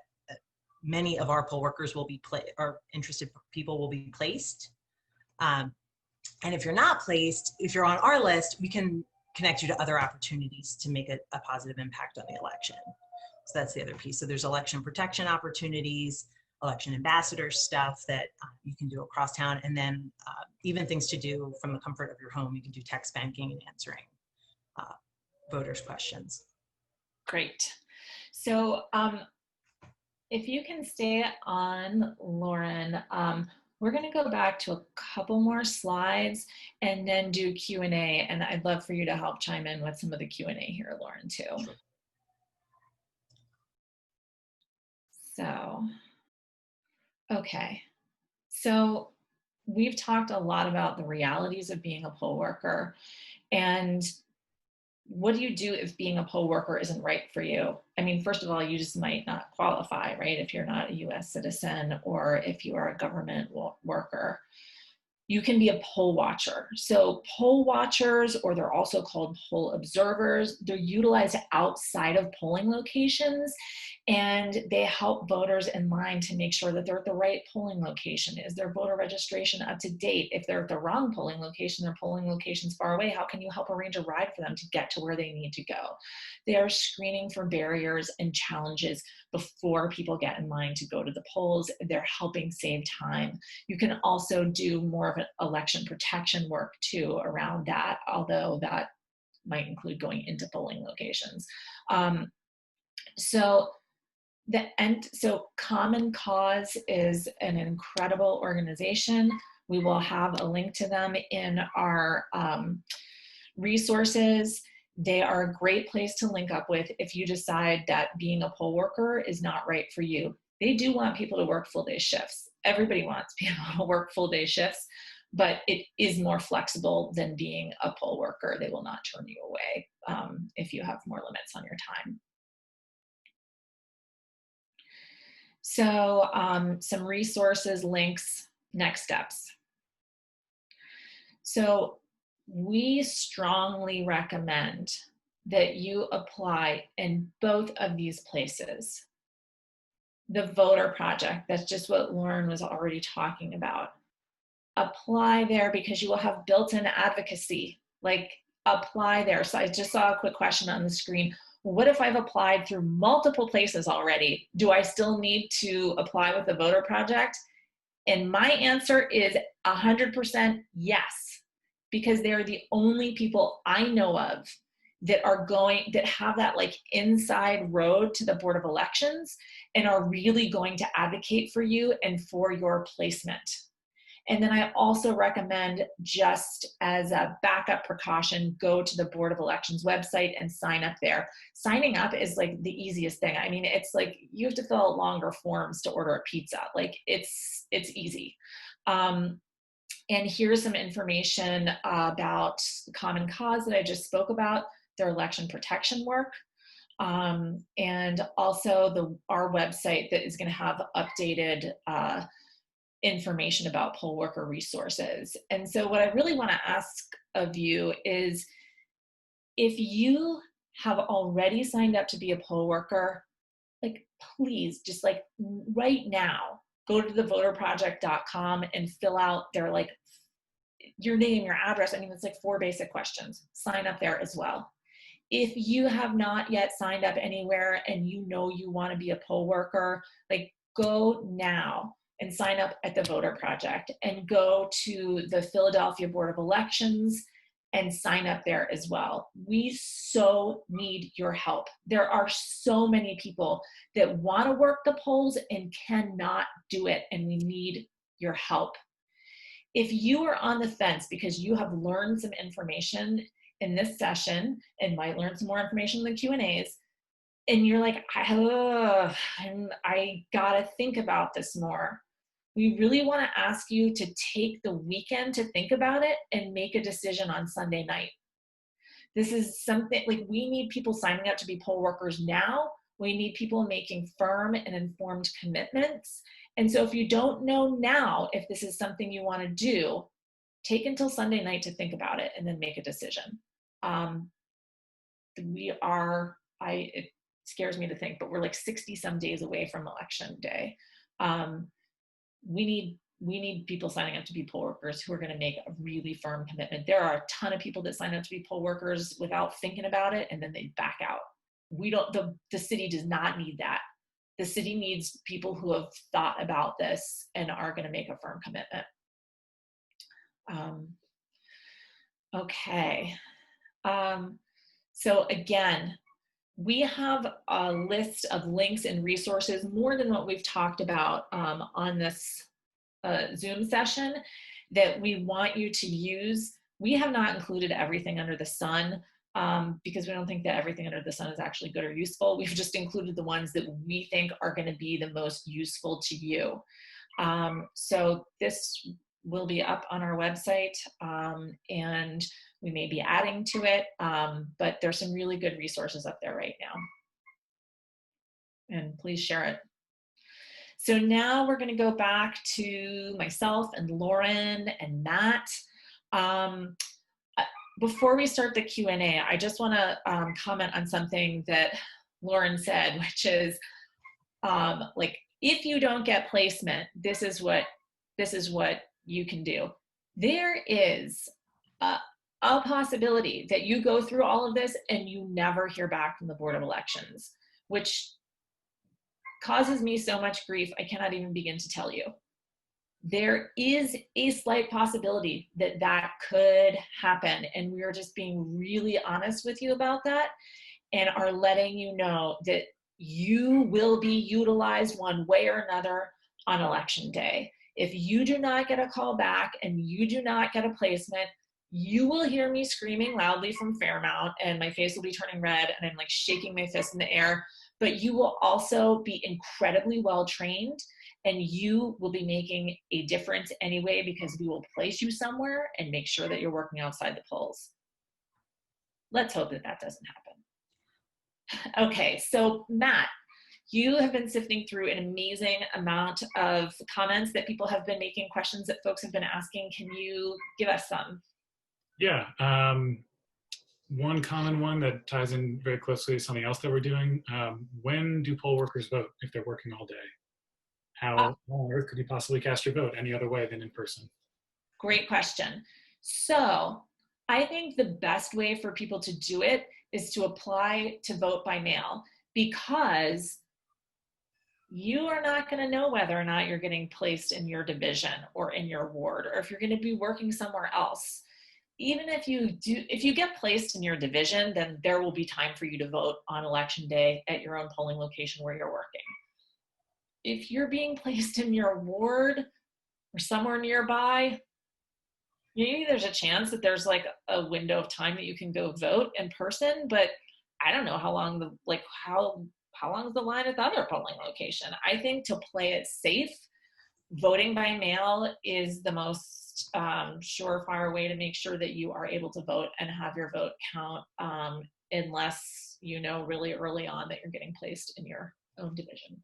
many of our poll workers will be or interested people will be placed. And if you're not placed, if you're on our list, we can connect you to other opportunities to make a positive impact on the election. So that's the other piece. So there's election protection opportunities, election ambassador stuff that you can do across town, and then even things to do from the comfort of your home. You can do text banking and answering voters' questions. Great. So if you can stay on, Lauren, We're going to go back to a couple more slides and then do Q&A. And I'd love for you to help chime in with some of the Q&A here, Lauren, too. Sure. So, okay. So we've talked a lot about the realities of being a poll worker. And what do you do if being a poll worker isn't right for you? I mean, first of all, you just might not qualify, right? If you're not a US citizen or if you are a government worker. You can be a poll watcher. So poll watchers, or they're also called poll observers, they're utilized outside of polling locations, and they help voters in line to make sure that they're at the right polling location. Is their voter registration up to date? If they're at the wrong polling location, their polling location's far away, how can you help arrange a ride for them to get to where they need to go? They are screening for barriers and challenges before people get in line to go to the polls. They're helping save time. You can also do more of an election protection work too around that, although that might include going into polling locations. So Common Cause is an incredible organization. We will have a link to them in our resources. They are a great place to link up with if you decide that being a poll worker is not right for you. They do want people to work full day shifts. Everybody wants people to work full day shifts, but it is more flexible than being a poll worker. They will not turn you away if you have more limits on your time. So some resources, links, next steps. So we strongly recommend that you apply in both of these places. The Voter Project, that's just what Lauren was already talking about. Apply there because you will have built-in advocacy, like apply there. So I just saw a quick question on the screen. What if I've applied through multiple places already? Do I still need to apply with the Voter Project? And my answer is 100% yes, because they're the only people I know of that have that like inside road to the Board of Elections and are really going to advocate for you and for your placement. And then I also recommend, just as a backup precaution, go to the Board of Elections website and sign up there. Signing up is like the easiest thing. I mean, it's like you have to fill out longer forms to order a pizza. Like it's easy. And here's some information about Common Cause that I just spoke about, their election protection work. And also our website that is going to have updated information about poll worker resources. And so what I really want to ask of you is, if you have already signed up to be a poll worker, like please just like right now, go to thevoterproject.com and fill out their like your name, your address. I mean, it's like 4 basic questions. Sign up there as well. If you have not yet signed up anywhere and you know you want to be a poll worker, like go now and sign up at the Voter Project and go to the Philadelphia Board of Elections and sign up there as well. We so need your help. There are so many people that want to work the polls and cannot do it, and we need your help. If you are on the fence because you have learned some information in this session and might learn some more information in the Q&As, and you're like, I gotta think about this more, we really want to ask you to take the weekend to think about it and make a decision on Sunday night. This is something, like, we need people signing up to be poll workers now. We need people making firm and informed commitments. And so if you don't know now if this is something you want to do, take until Sunday night to think about it and then make a decision. It scares me to think, but we're like 60 some days away from election day. We need people signing up to be poll workers who are going to make a really firm commitment. There are a ton of people that sign up to be poll workers without thinking about it, and then they back out. The city does not need that. The city needs people who have thought about this and are going to make a firm commitment. Okay. So again, we have a list of links and resources, more than what we've talked about on this a Zoom session that we want you to use. We have not included everything under the sun because we don't think that everything under the sun is actually good or useful. We've just included the ones that we think are going to be the most useful to you. So this will be up on our website, and we may be adding to it, but there's some really good resources up there right now. And please share it. So now we're going to go back to myself and Lauren and Matt. Before we start the Q&A, I just want to comment on something that Lauren said, which is like, if you don't get placement, this is what you can do. There is a possibility that you go through all of this and you never hear back from the Board of Elections, which causes me so much grief I cannot even begin to tell you. There is a slight possibility that that could happen, and we are just being really honest with you about that and are letting you know that you will be utilized one way or another on election day. If you do not get a call back and you do not get a placement, you will hear me screaming loudly from Fairmount, and my face will be turning red and I'm like shaking my fist in the air. But you will also be incredibly well trained, and you will be making a difference anyway, because we will place you somewhere and make sure that you're working outside the polls. Let's hope that that doesn't happen. Okay, so Matt, you have been sifting through an amazing amount of comments that people have been making, questions that folks have been asking. Can you give us some? Yeah. One common one that ties in very closely to something else that we're doing. When do poll workers vote if they're working all day? How on earth could you possibly cast your vote any other way than in person? Great question. So I think the best way for people to do it is to apply to vote by mail, because you are not going to know whether or not you're getting placed in your division or in your ward, or if you're going to be working somewhere else. Even if you get placed in your division, then there will be time for you to vote on election day at your own polling location where you're working. If you're being placed in your ward or somewhere nearby, maybe there's a chance that there's like a window of time that you can go vote in person, but I don't know how long how long is the line at the other polling location. I think to play it safe, voting by mail is the most surefire way to make sure that you are able to vote and have your vote count, unless you know really early on that you're getting placed in your own division.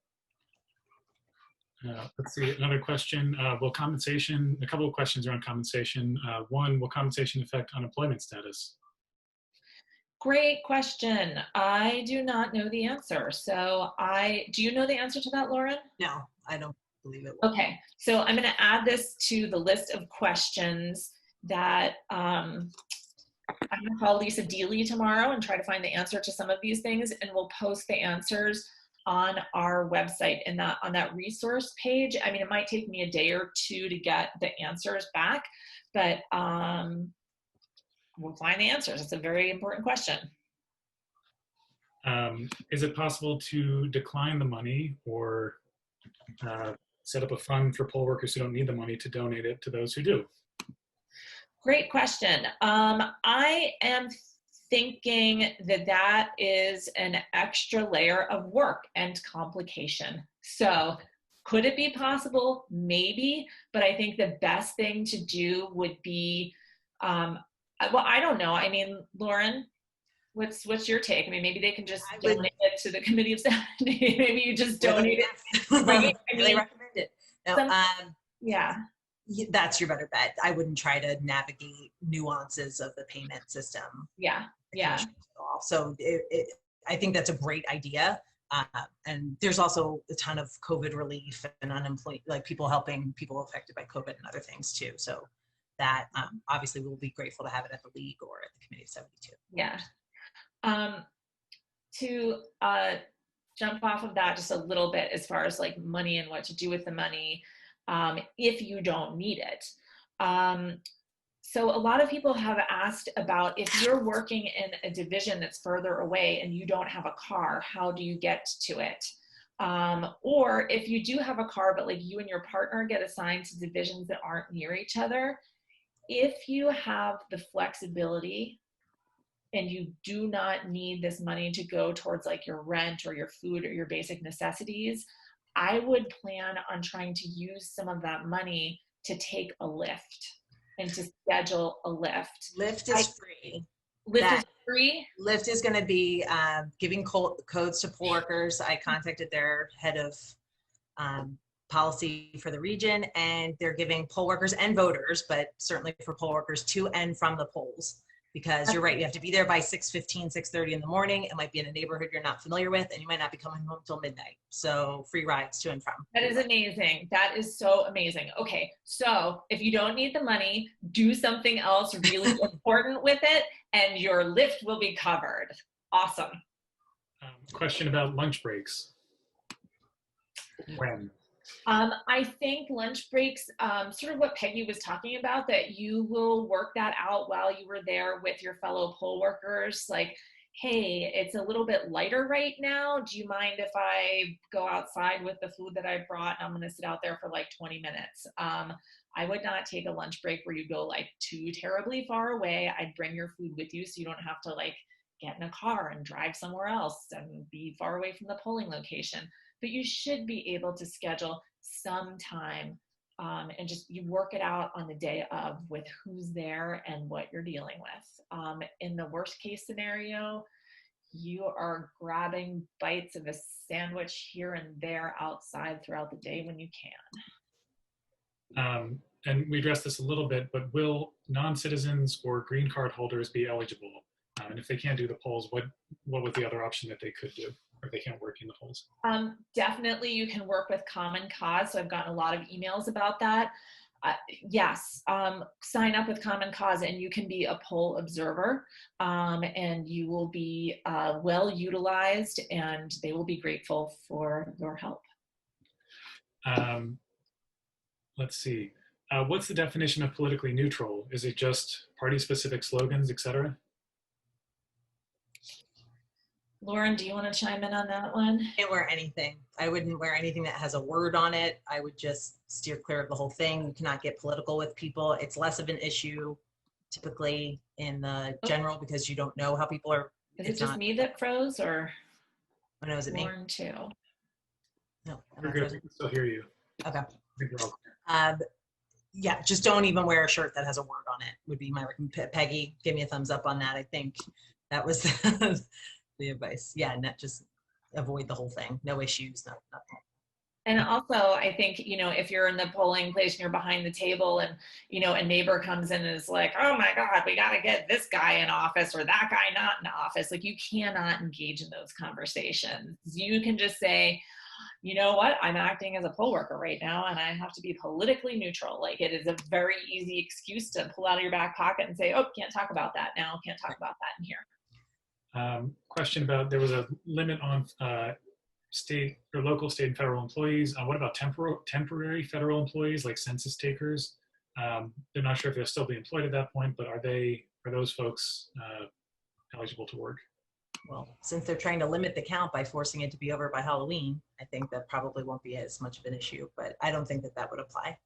Let's see, another question. Will compensation, a couple of questions around compensation. One, will compensation affect unemployment status? Great question. I do not know the answer. So do you know the answer to that, Lauren? No, I don't believe it will. Okay, so I'm going to add this to the list of questions that I'm going to call Lisa Deely tomorrow and try to find the answer to some of these things, and we'll post the answers on our website and on that resource page. I mean, it might take me a day or two to get the answers back, but we'll find the answers. It's a very important question. Is it possible to decline the money or set up a fund for poll workers who don't need the money to donate it to those who do? Great question. I am thinking that that is an extra layer of work and complication. So could it be possible? Maybe, but I think the best thing to do would be, well, I don't know. I mean, Lauren, what's your take? I mean, maybe they can just donate it to the Committee of 70. Maybe you just donate it. Right? I mean, they recommend it. No, yeah. That's your better bet. I wouldn't try to navigate nuances of the payment system. Yeah, yeah. So I think that's a great idea. And there's also a ton of COVID relief and unemployed, like people helping people affected by COVID and other things too. So that obviously we'll be grateful to have it at the League or at the Committee of 72. Yeah. To jump off of that just a little bit as far as like money and what to do with the money if you don't need it. So a lot of people have asked about if you're working in a division that's further away and you don't have a car, how do you get to it? Or if you do have a car, but like you and your partner get assigned to divisions that aren't near each other, if you have the flexibility and you do not need this money to go towards like your rent or your food or your basic necessities, I would plan on trying to use some of that money to take a Lyft and to schedule a Lyft. Lyft is free. Lyft is free? Lyft is going to be giving codes to poll workers. I contacted their head of policy for the region, and they're giving poll workers and voters, but certainly for poll workers, to and from the polls. Because you're right, you have to be there by 6:15, 6:30 in the morning. It might be in a neighborhood you're not familiar with, and you might not be coming home till midnight. So free rides to and from. That is amazing. That is so amazing. Okay, so if you don't need the money, do something else really important with it, and your Lyft will be covered. Awesome. Question about lunch breaks. When? I think lunch breaks, sort of what Peggy was talking about, that you will work that out while you were there with your fellow poll workers. Like, hey, it's a little bit lighter right now. Do you mind if I go outside with the food that I brought and I'm going to sit out there for like 20 minutes? I would not take a lunch break where you go like too terribly far away. I'd bring your food with you so you don't have to like get in a car and drive somewhere else and be far away from the polling location. But you should be able to schedule some time and just you work it out on the day of with who's there and what you're dealing with. In the worst case scenario, you are grabbing bites of a sandwich here and there outside throughout the day when you can. And we addressed this a little bit, but will non-citizens or green card holders be eligible? And if they can't do the polls, what was the other option that they could do? Or they can't work in the polls? Definitely you can work with Common Cause. So I've gotten a lot of emails about that. Yes, sign up with Common Cause and you can be a poll observer, and you will be well utilized and they will be grateful for your help. Let's see. What's the definition of politically neutral? Is it just party-specific slogans, etc.? Lauren, do you want to chime in on that one? I can't wear anything. I wouldn't wear anything that has a word on it. I would just steer clear of the whole thing. You cannot get political with people. It's less of an issue typically in the general because you don't know how people are. Is it just me that froze, or oh, no, is it me? Lauren too? No, We're good. We can still hear you. Okay. I think we're all clear. Yeah, just don't even wear a shirt that has a word on it would be my Peggy, give me a thumbs up on that. I think that was the advice. Yeah, not just avoid the whole thing. No issues, nothing. And also, I think, you know, if you're in the polling place and you're behind the table and, you know, a neighbor comes in and is like, oh my God, we got to get this guy in office or that guy not in office. Like, you cannot engage in those conversations. You can just say, you know what, I'm acting as a poll worker right now and I have to be politically neutral. Like, it is a very easy excuse to pull out of your back pocket and say, oh, can't talk about that now. Can't talk about that in here. Question about, there was a limit on state or local, state, and federal employees. What about temporary federal employees like census takers? They're not sure if they'll still be employed at that point, but are those folks eligible to work? Well, since they're trying to limit the count by forcing it to be over by Halloween, I think that probably won't be as much of an issue, but I don't think that that would apply.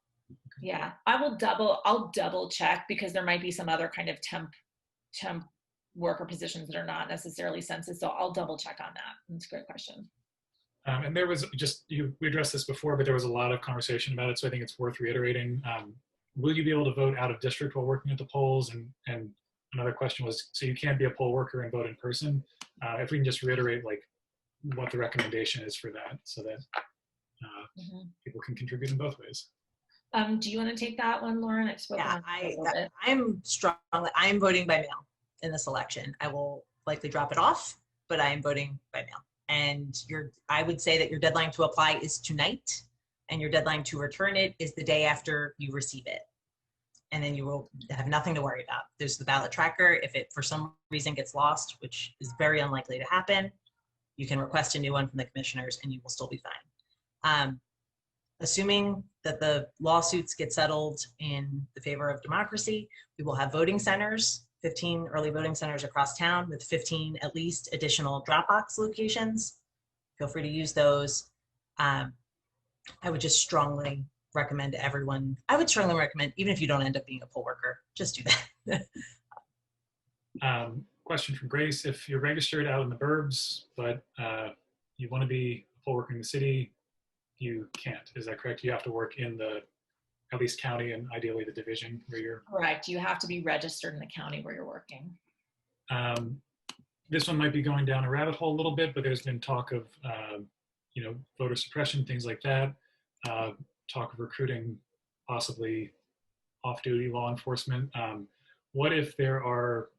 Yeah, I'll double check because there might be some other kind of temp worker positions that are not necessarily census. So I'll double check on that. That's a great question. And there was we addressed this before, but there was a lot of conversation about it. So I think it's worth reiterating. Will you be able to vote out of district while working at the polls? And another question was, so you can't be a poll worker and vote in person. If we can just reiterate like what the recommendation is for that so that people can contribute in both ways. Do you want to take that one, Lauren? I'm voting by mail in this election. I will likely drop it off, but I am voting by mail. And I would say that your deadline to apply is tonight, and your deadline to return it is the day after you receive it. And then you will have nothing to worry about. There's the ballot tracker. If it for some reason gets lost, which is very unlikely to happen, you can request a new one from the commissioners and you will still be fine. Assuming that the lawsuits get settled in the favor of democracy, we will have voting centers, 15 early voting centers across town with 15 at least additional Dropbox locations. Feel free to use those. I would just strongly recommend everyone, I would strongly recommend, even if you don't end up being a poll worker, just do that. Question from Grace. If you're registered out in the burbs, but you want to be a poll worker in the city, you can't. Is that correct? You have to work in the, at least county and ideally the division where you're. Correct. You have to be registered in the county where you're working. This one might be going down a rabbit hole a little bit, but there's been talk of, voter suppression, things like that. Talk of recruiting possibly off-duty law enforcement. What if there are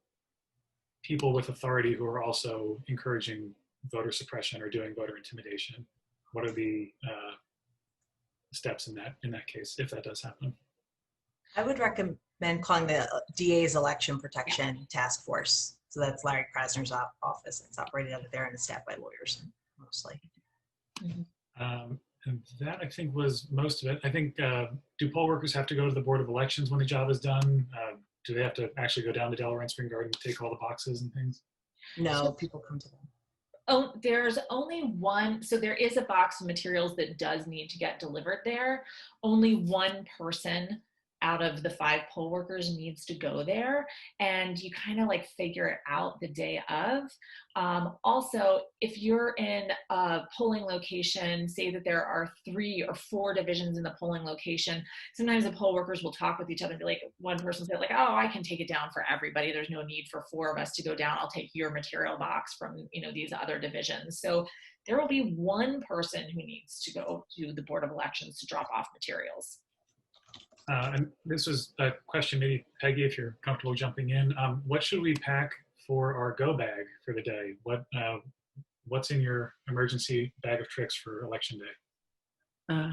people with authority who are also encouraging voter suppression or doing voter intimidation? What are the steps in that case if that does happen? I would recommend calling the DA's Election Protection Task Force. So that's Larry Krasner's office. It's operated out of there and is staffed by lawyers mostly. Mm-hmm. And that, I think, was most of it. I think, do poll workers have to go to the Board of Elections when the job is done? Do they have to actually go down to Delaware and Spring Garden to take all the boxes and things? No, people come to them. Oh, there's only one. So there is a box of materials that does need to get delivered there. Only one person out of the 5 poll workers needs to go there, and you kind of like figure it out the day of. Also, if you're in a polling location, say that there are 3 or 4 divisions in the polling location, sometimes the poll workers will talk with each other and be like, one person said like, oh, I can take it down for everybody. There's no need for 4 of us to go down. I'll take your material box from, these other divisions. So there will be one person who needs to go to the Board of Elections to drop off materials. And this was a question, maybe Peggy, if you're comfortable jumping in. What should we pack for our go bag for the day? What's in your emergency bag of tricks for election day?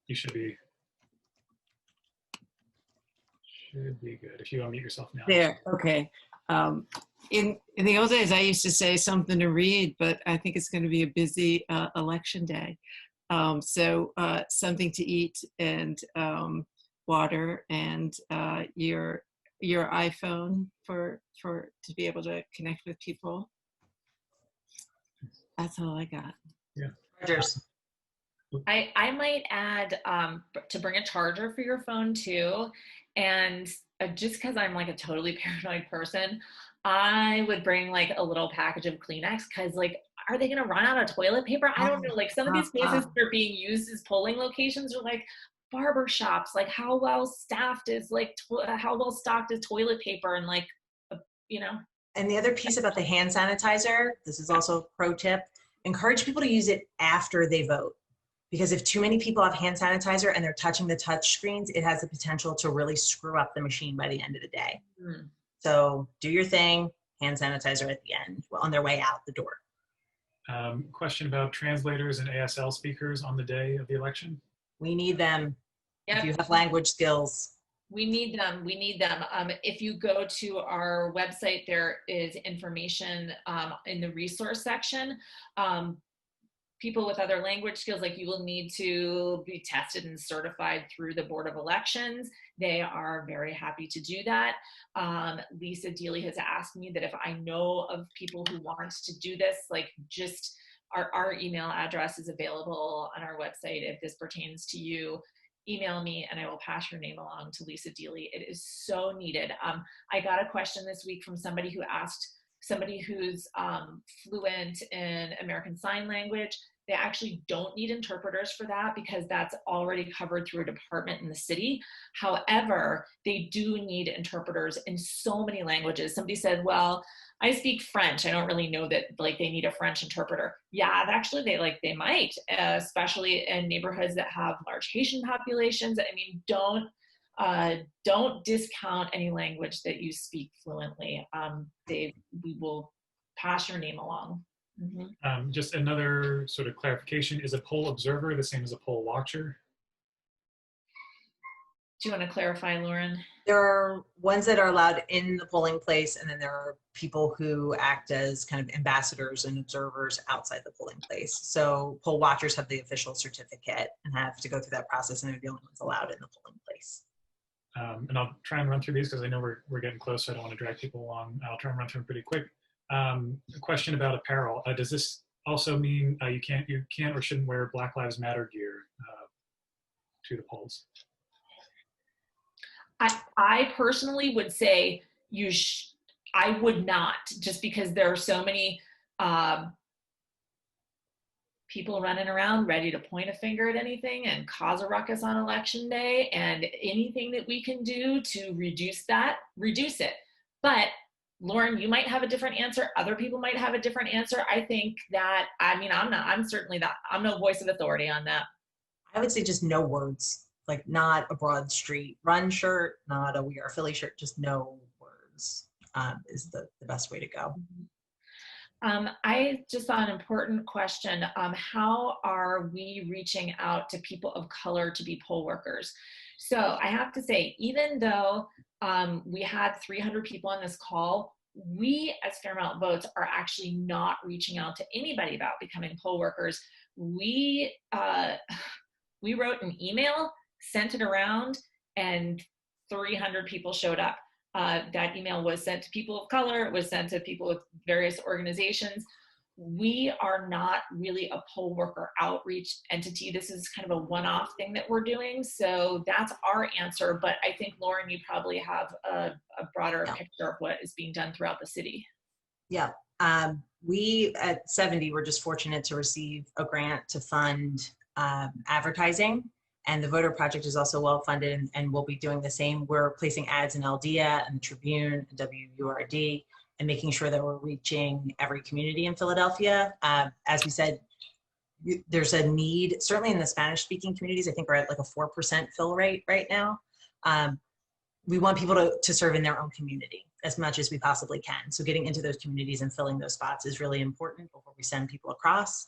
You should be good. If you unmute yourself now. There, okay. In the old days, I used to say something to read, but I think it's going to be a busy election day. So something to eat and water and your iPhone for to be able to connect with people. That's all I got. Yeah. Chargers. I might add to bring a charger for your phone too. And just because I'm like a totally paranoid person, I would bring like a little package of Kleenex, because like, are they going to run out of toilet paper? I don't know. Like some of these places that are being used as polling locations are like barber shops. Like how well staffed is how well stocked is toilet paper and like, And the other piece about the hand sanitizer, this is also a pro tip, encourage people to use it after they vote. Because if too many people have hand sanitizer and they're touching the touch screens, it has the potential to really screw up the machine by the end of the day. Mm. So do your thing, hand sanitizer at the end, on their way out the door. Question about translators and ASL speakers on the day of the election. We need them. Yep. If you have language skills. We need them. If you go to our website, there is information in the resource section. People with other language skills, like you will need to be tested and certified through the Board of Elections. They are very happy to do that. Lisa Deely has asked me that if I know of people who want to do this, like just our email address is available on our website. If this pertains to you, email me and I will pass your name along to Lisa Deely. It is so needed. I got a question this week from somebody who asked somebody who's fluent in American Sign Language. They actually don't need interpreters for that because that's already covered through a department in the city. However, they do need interpreters in so many languages. Somebody said, well, I speak French. I don't really know that like they need a French interpreter. Yeah, actually they might, especially in neighborhoods that have large Haitian populations. I mean, don't discount any language that you speak fluently. We will pass your name along. Mm-hmm. Just another sort of clarification, is a poll observer the same as a poll watcher? Do you want to clarify, Lauren? There are ones that are allowed in the polling place, and then there are people who act as kind of ambassadors and observers outside the polling place. So poll watchers have the official certificate and have to go through that process, and they're the only ones allowed in the polling place. And I'll try and run through these because I know we're getting close, so I don't want to drag people along. I'll try and run through them pretty quick. A question about apparel. Does this also mean you can't or shouldn't wear Black Lives Matter gear to the polls. I personally would say I would not, just because there are so many people running around ready to point a finger at anything and cause a ruckus on election day, and anything that we can do to reduce it. But Lauren, you might have a different answer. Other people might have a different answer. I think that, I'm no voice of authority on that. I would say just no words, like not a Broad Street Run shirt, not a We Are Philly shirt, just no words is the best way to go. I just saw an important question. How are we reaching out to people of color to be poll workers? So I have to say, even though we had 300 people on this call, we as Fairmount Votes are actually not reaching out to anybody about becoming poll workers. We wrote an email, sent it around, and 300 people showed up. That email was sent to people of color, it was sent to people with various organizations. We are not really a poll worker outreach entity. This is kind of a one-off thing that we're doing. So that's our answer. But I think, Lauren, you probably have a broader picture of what is being done throughout the city. Yeah. We at 70 were just fortunate to receive a grant to fund advertising. And the Voter Project is also well funded, and we'll be doing the same. We're placing ads in Aldea and the Tribune and WURD, and making sure that we're reaching every community in Philadelphia. As we said, there's a need, certainly in the Spanish-speaking communities. I think we're at like a 4% fill rate right now. We want people to serve in their own community as much as we possibly can. So getting into those communities and filling those spots is really important before we send people across.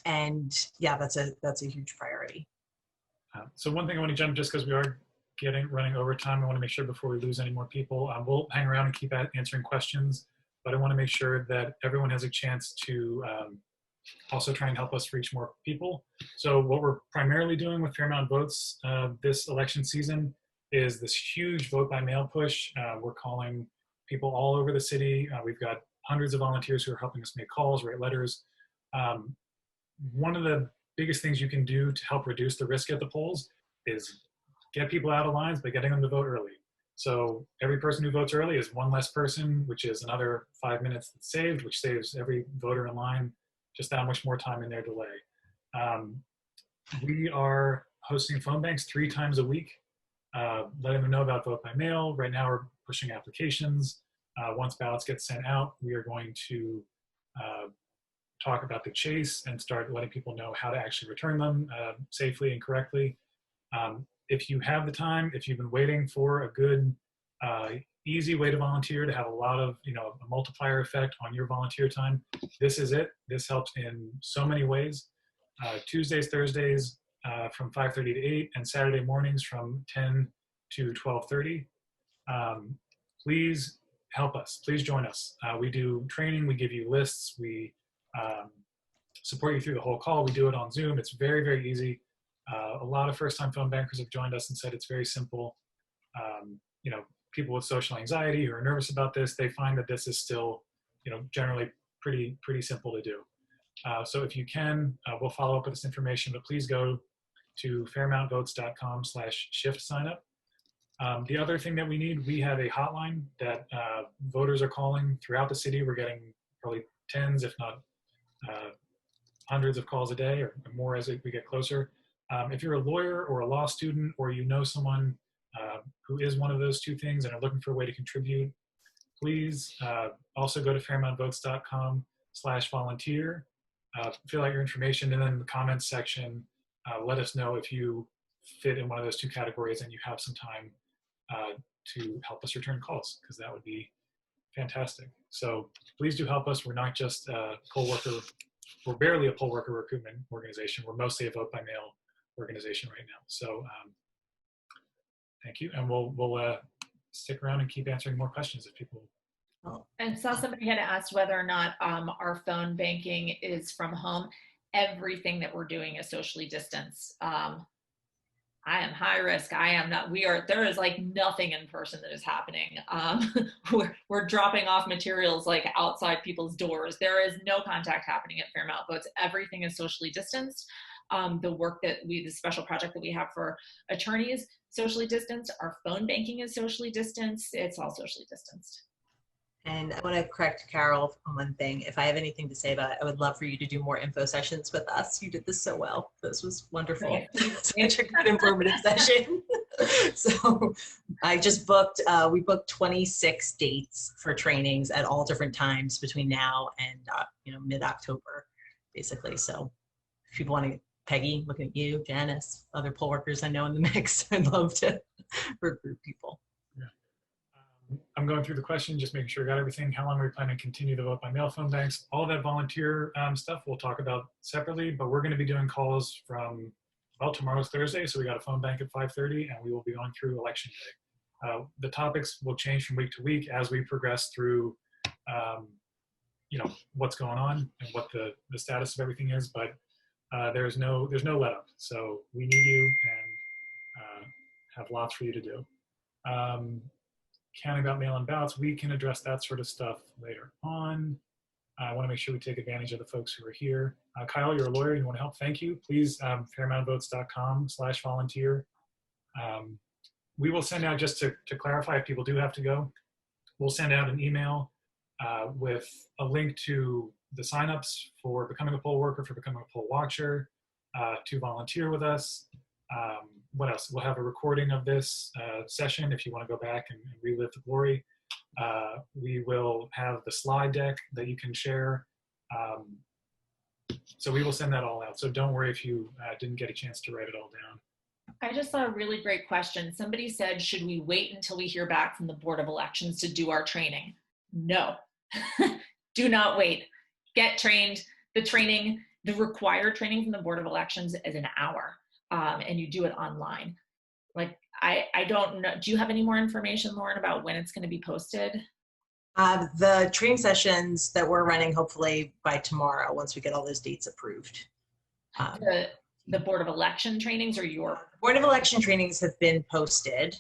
And yeah, that's a huge priority. So one thing I want to jump, just because we are running over time, I want to make sure before we lose any more people, we'll hang around and keep answering questions, but I want to make sure that everyone has a chance to also try and help us reach more people. So what we're primarily doing with Fairmount Votes this election season is this huge vote by mail push. We're calling people all over the city. We've got hundreds of volunteers who are helping us make calls, write letters. One of the biggest things you can do to help reduce the risk at the polls is get people out of lines by getting them to vote early. So every person who votes early is one less person, which is another 5 minutes that's saved, which saves every voter in line just that much more time in their delay. We are hosting phone banks 3 times a week, letting them know about vote by mail. Right now we're pushing applications. Once ballots get sent out, we are going to talk about the chase and start letting people know how to actually return them safely and correctly. If you have the time, if you've been waiting for a good, easy way to volunteer, to have a lot of, a multiplier effect on your volunteer time, this is it. This helps in so many ways. Tuesdays, Thursdays from 5:30 to 8, and Saturday mornings from 10 to 12:30. Please help us. Please join us. We do training. We give you lists. We support you through the whole call. We do it on Zoom. It's very, very easy. A lot of first-time phone bankers have joined us and said it's very simple. People with social anxiety who are nervous about this, they find that this is still, generally pretty simple to do. So if you can, we'll follow up with this information, but please go to fairmountvotes.com/shift signup. The other thing that we have a hotline that voters are calling throughout the city. We're getting probably tens, if not hundreds of calls a day or more as we get closer. If you're a lawyer or a law student, or you know someone who is one of those two things and are looking for a way to contribute, please also go to fairmountvotes.com/volunteer. Fill out your information, and then in the comments section, let us know if you fit in one of those two categories and you have some time to help us return calls, because that would be fantastic. So please do help us. We're not just a poll worker. We're barely a poll worker recruitment organization. We're mostly a vote by mail organization right now. So thank you. And we'll stick around and keep answering more questions if people. And saw somebody had asked whether or not our phone banking is from home. Everything that we're doing is socially distanced. I am high risk. I am not. There is like nothing in person that is happening. We're dropping off materials like outside people's doors. There is no contact happening at Fairmount Votes. Everything is socially distanced. The special project that we have for attorneys, socially distanced. Our phone banking is socially distanced. It's all socially distanced. And I want to correct Carol on one thing. If I have anything to say about it, I would love for you to do more info sessions with us. You did this so well. This was wonderful. Such a good informative session. So I just booked, we booked 26 dates for trainings at all different times between now and, mid-October, basically. So if people want to, Peggy, looking at you, Janice, other poll workers I know in the mix, I'd love to recruit people. I'm going through the question, just making sure I got everything. How long are we planning to continue the vote by mail phone banks? All that volunteer stuff we'll talk about separately, but we're going to be doing calls from, well, tomorrow's Thursday, so we got a phone bank at 5:30, and we will be going through election day. The topics will change from week to week as we progress through, what's going on and what the status of everything is, but there's no let up. So we need you and have lots for you to do. Counting about mail-in ballots, we can address that sort of stuff later on. I want to make sure we take advantage of the folks who are here. Kyle, you're a lawyer, you want to help? Thank you. Please, fairmountvotes.com/volunteer. We will send out, just to clarify, if people do have to go, we'll send out an email with a link to the signups for becoming a poll worker, for becoming a poll watcher, to volunteer with us. What else? We'll have a recording of this session if you want to go back and relive the glory. We will have the slide deck that you can share. So we will send that all out. So don't worry if you didn't get a chance to write it all down. I just saw a really great question. Somebody said, should we wait until we hear back from the Board of Elections to do our training? No, do not wait. Get trained. The required training from the Board of Elections is an hour. And you do it online. Like, I don't know. Do you have any more information, Lauren, about when it's going to be posted? The training sessions that we're running, hopefully by tomorrow, once we get all those dates approved. The Board of Election trainings or your? Board of Election trainings have been posted.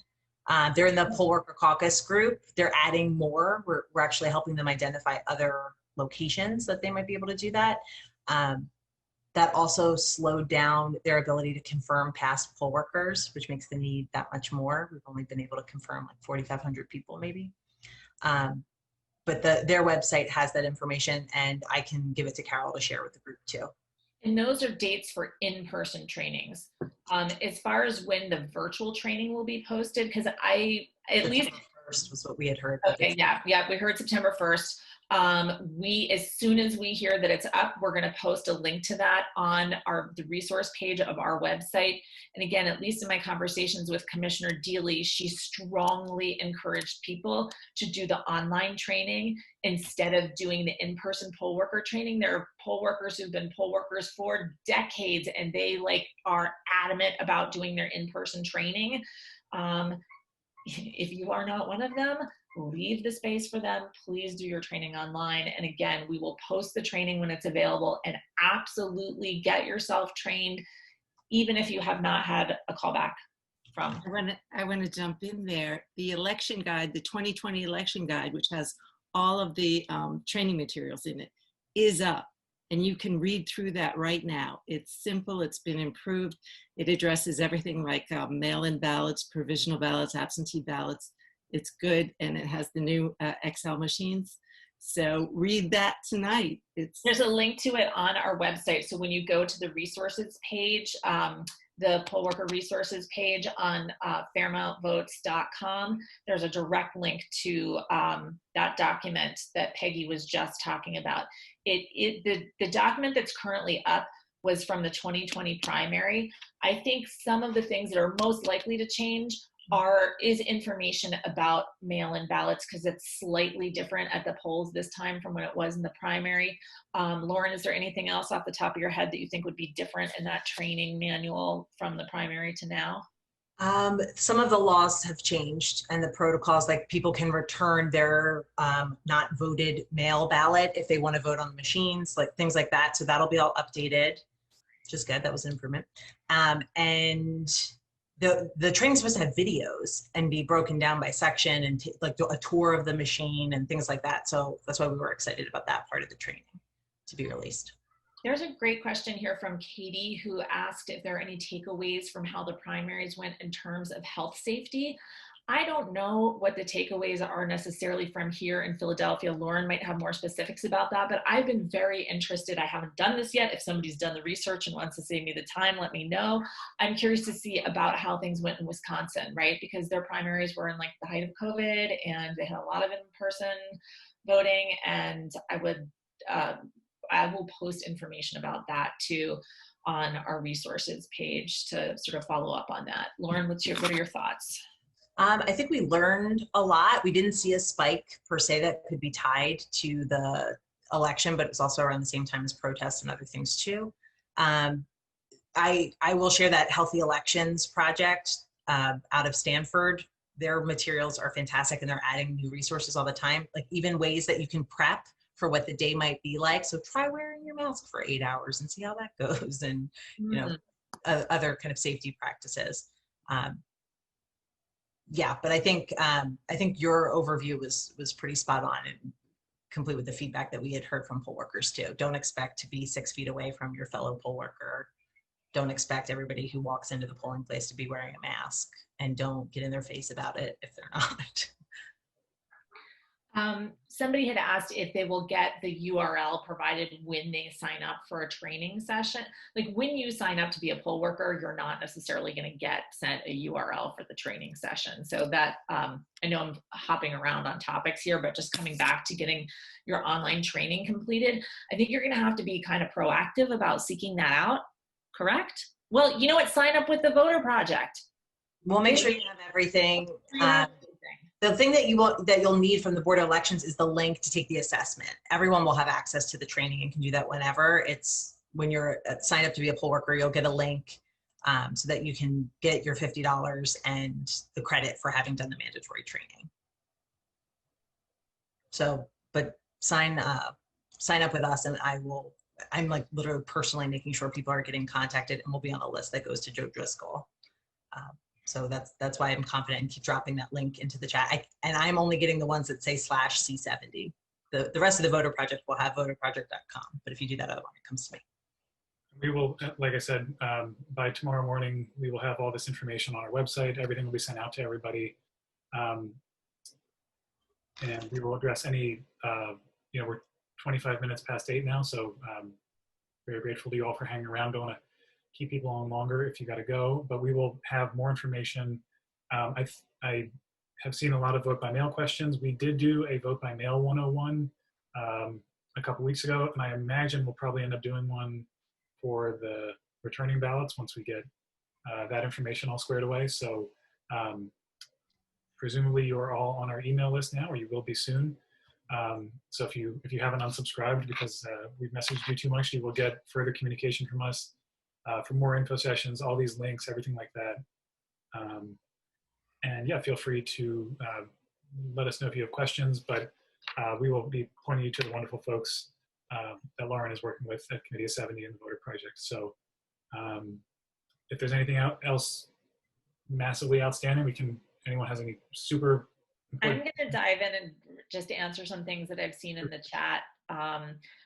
They're in the poll worker caucus group. They're adding more. We're actually helping them identify other locations that they might be able to do that. That also slowed down their ability to confirm past poll workers, which makes the need that much more. We've only been able to confirm like 4,500 people maybe. But their website has that information, and I can give it to Carol to share with the group too. And those are dates for in-person trainings. As far as when the virtual training will be posted, because September 1st was what we had heard. Okay, yeah, we heard September 1st. As soon as we hear that it's up, we're going to post a link to that on the resource page of our website. And again, at least in my conversations with Commissioner Deely, she strongly encouraged people to do the online training instead of doing the in-person poll worker training. There are poll workers who've been poll workers for decades, and they are adamant about doing their in-person training. If you are not one of them, leave the space for them. Please do your training online. And again, we will post the training when it's available, and absolutely get yourself trained, even if you have not had a callback from. I want to jump in there. The election guide, the 2020 election guide, which has all of the training materials in it, is up. And you can read through that right now. It's simple, it's been improved. It addresses everything like mail-in ballots, provisional ballots, absentee ballots. It's good, and it has the new Excel machines. So read that tonight. There's a link to it on our website. So when you go to the resources page, the poll worker resources page on fairmountvotes.com, there's a direct link to that document that Peggy was just talking about. The document that's currently up was from the 2020 primary. I think some of the things that are most likely to change is information about mail-in ballots, because it's slightly different at the polls this time from when it was in the primary. Lauren, is there anything else off the top of your head that you think would be different in that training manual from the primary to now? Some of the laws have changed, and the protocols, like people can return their not voted mail ballot if they want to vote on the machines, like things like that. So that'll be all updated, which is good. That was an improvement. And the training's supposed to have videos and be broken down by section and like a tour of the machine and things like that. So that's why we were excited about that part of the training to be released. There's a great question here from Katie, who asked if there are any takeaways from how the primaries went in terms of health safety. I don't know what the takeaways are necessarily from here in Philadelphia. Lauren might have more specifics about that, but I've been very interested. I haven't done this yet. If somebody's done the research and wants to save me the time, let me know. I'm curious to see about how things went in Wisconsin, right? Because their primaries were in like the height of COVID and they had a lot of in-person voting, and I will post information about that too on our resources page to sort of follow up on that. Lauren, what are your thoughts? I think we learned a lot. We didn't see a spike per se that could be tied to the election, but it was also around the same time as protests and other things too. I will share that Healthy Elections project out of Stanford. Their materials are fantastic and they're adding new resources all the time, like even ways that you can prep for what the day might be like. So try wearing your mask for 8 hours and see how that goes, and other kind of safety practices. Yeah, but I think your overview was pretty spot on and complete with the feedback that we had heard from poll workers too. Don't expect to be 6 feet away from your fellow poll worker. Don't expect everybody who walks into the polling place to be wearing a mask, and don't get in their face about it if they're not. Somebody had asked if they will get the URL provided when they sign up for a training session. Like when you sign up to be a poll worker, you're not necessarily going to get sent a URL for the training session. So that, I know I'm hopping around on topics here, but just coming back to getting your online training completed, I think you're going to have to be kind of proactive about seeking that out, correct? Well, you know what? Sign up with the Voter Project. We'll make sure you have everything. The thing that you'll need from the Board of Elections is the link to take the assessment. Everyone will have access to the training and can do that whenever. It's when you're signed up to be a poll worker, you'll get a link so that you can get your $50 and the credit for having done the mandatory training. So, but sign up with us, and I'm like literally personally making sure people are getting contacted, and we'll be on a list that goes to Joe Driscoll. So that's why I'm confident and keep dropping that link into the chat. And I'm only getting the ones that say /C70. The rest of the Voter Project will have voterproject.com. But if you do that other one, it comes to me. We will, like I said, by tomorrow morning, we will have all this information on our website. Everything will be sent out to everybody. And we will address any, we're 25 minutes past 8 now. So very grateful to you all for hanging around. Don't want to keep people on longer if you got to go, but we will have more information. I have seen a lot of vote by mail questions. We did do a vote by mail 101 a couple weeks ago, and I imagine we'll probably end up doing one for the returning ballots once we get that information all squared away. So presumably you're all on our email list now, or you will be soon. So if you haven't unsubscribed because we've messaged you too much, you will get further communication from us for more info sessions, all these links, everything like that. And yeah, feel free to let us know if you have questions, but we will be pointing you to the wonderful folks that Lauren is working with at Committee of 70 and the Voter Project. So if there's anything else massively outstanding, anyone has any super important... I'm going to dive in and just answer some things that I've seen in the chat.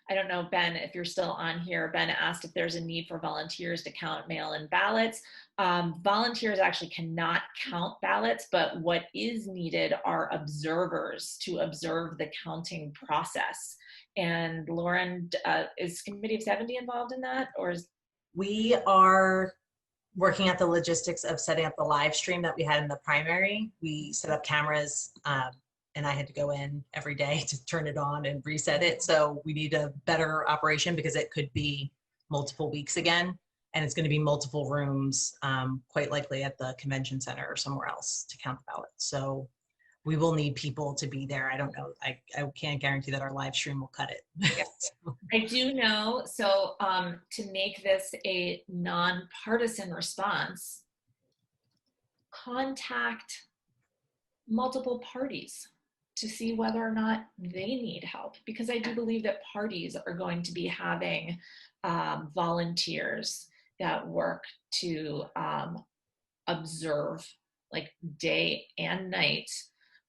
I don't know, Ben, if you're still on here. Ben asked if there's a need for volunteers to count mail-in ballots. Volunteers actually cannot count ballots, but what is needed are observers to observe the counting process. And Lauren, is Committee of 70 involved in that, or is... We are working at the logistics of setting up the live stream that we had in the primary. We set up cameras, and I had to go in every day to turn it on and reset it. So we need a better operation because it could be multiple weeks again, and it's going to be multiple rooms, quite likely at the convention center or somewhere else to count the ballots. So we will need people to be there. I don't know. I can't guarantee that our live stream will cut it. Yes. I do know. So to make this a nonpartisan response, contact multiple parties to see whether or not they need help, because I do believe that parties are going to be having volunteers that work to observe, like day and night,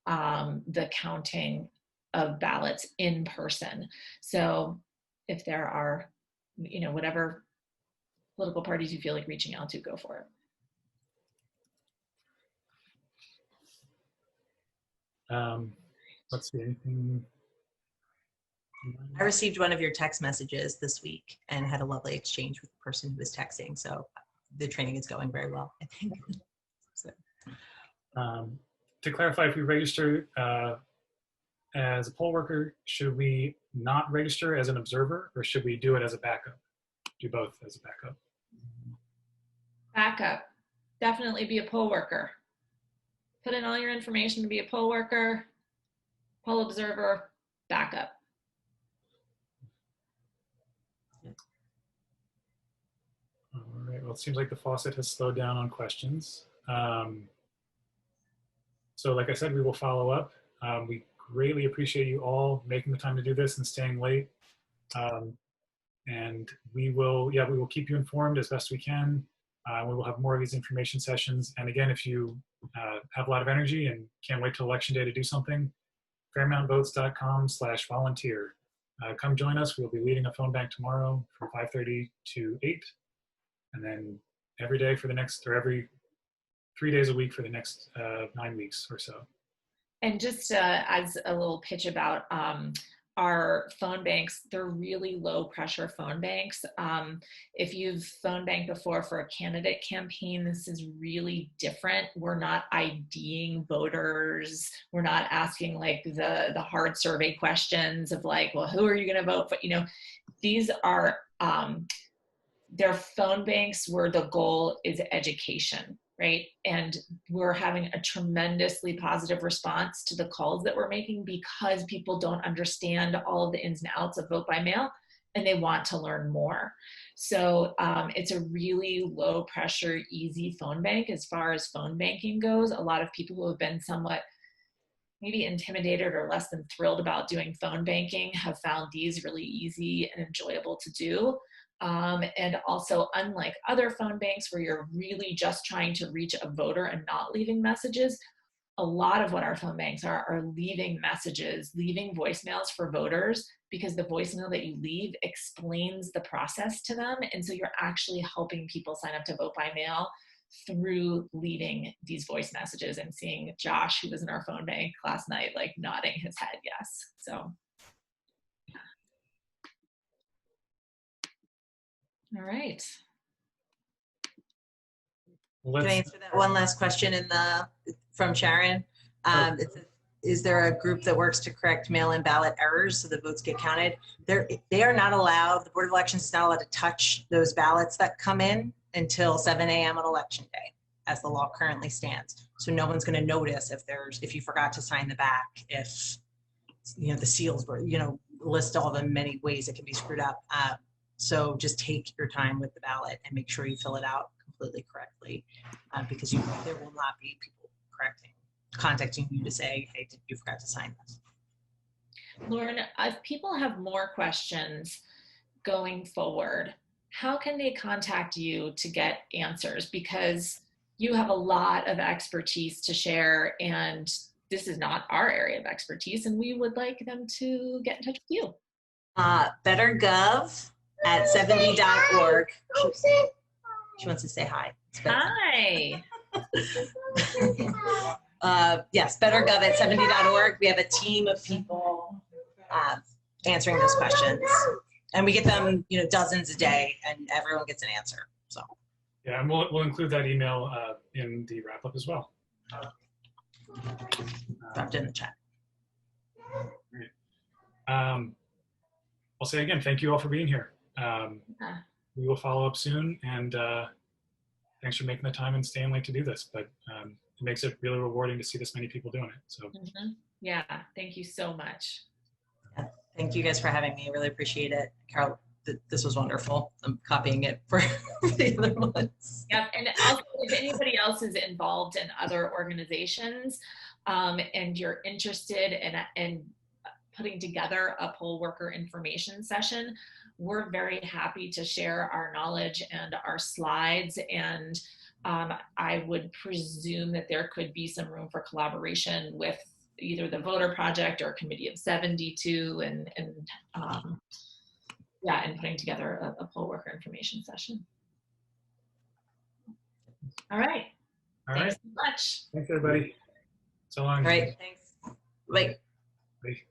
the counting of ballots in person. So if there are, whatever political parties you feel like reaching out to, go for it. Let's see, anything? I received one of your text messages this week and had a lovely exchange with the person who was texting. So the training is going very well, I think. So. To clarify, if we register as a poll worker, should we not register as an observer, or should we do it as a backup? Do both as a backup? Backup. Definitely be a poll worker. Put in all your information to be a poll worker, poll observer, backup. All right, well, it seems like the faucet has slowed down on questions. So like I said, we will follow up. We greatly appreciate you all making the time to do this and staying late. And we will keep you informed as best we can. We will have more of these information sessions. And again, if you have a lot of energy and can't wait till election day to do something, fairmountvotes.com/volunteer. Come join us. We'll be leading a phone bank tomorrow from 5:30 to 8. And then every day for the next, or every 3 days a week for the next 9 weeks or so. And just as a little pitch about our phone banks, they're really low pressure phone banks. If you've phone banked before for a candidate campaign, this is really different. We're not IDing voters. We're not asking like the hard survey questions of like, well, who are you going to vote for? These are, they're phone banks where the goal is education, right? And we're having a tremendously positive response to the calls that we're making because people don't understand all of the ins and outs of vote by mail and they want to learn more. So it's a really low pressure, easy phone bank as far as phone banking goes. A lot of people who have been somewhat maybe intimidated or less than thrilled about doing phone banking have found these really easy and enjoyable to do. And also, unlike other phone banks where you're really just trying to reach a voter and not leaving messages, a lot of what our phone banks are leaving messages, leaving voicemails for voters, because the voicemail that you leave explains the process to them. And so you're actually helping people sign up to vote by mail through leaving these voice messages, and seeing Josh, who was in our phone bank last night, like nodding his head yes. So. All right. Can I answer that one last question from Sharon? Is there a group that works to correct mail-in ballot errors so the votes get counted? They are not allowed, the Board of Elections is not allowed to touch those ballots that come in until 7 a.m. on election day, as the law currently stands. So no one's going to notice if you forgot to sign the back, if the seals were, list all the many ways it can be screwed up. So just take your time with the ballot and make sure you fill it out completely correctly, because there will not be people contacting you to say, hey, you forgot to sign this. Lauren, if people have more questions going forward, how can they contact you to get answers? Because you have a lot of expertise to share, and this is not our area of expertise, and we would like them to get in touch with you. bettergov@70.org. She wants to say hi. Hi. Yes, bettergov@70.org. We have a team of people answering those questions, and we get them, dozens a day, and everyone gets an answer. So. Yeah, and we'll include that email in the wrap up as well. Dropped in the chat. Great. I'll say again, thank you all for being here. We will follow up soon, and thanks for making the time and staying late to do this. But it makes it really rewarding to see this many people doing it. So. Yeah, thank you so much. Yeah, thank you guys for having me. I really appreciate it. Carol, this was wonderful. I'm copying it for the other ones. Yep, and also if anybody else is involved in other organizations and you're interested in putting together a poll worker information session, we're very happy to share our knowledge and our slides and I would presume that there could be some room for collaboration with either the voter project or committee of 72 and yeah, and putting together a poll worker information session. All right. All Thanks right. so much. Thanks, everybody. So long. All right, thanks. Wait. Bye.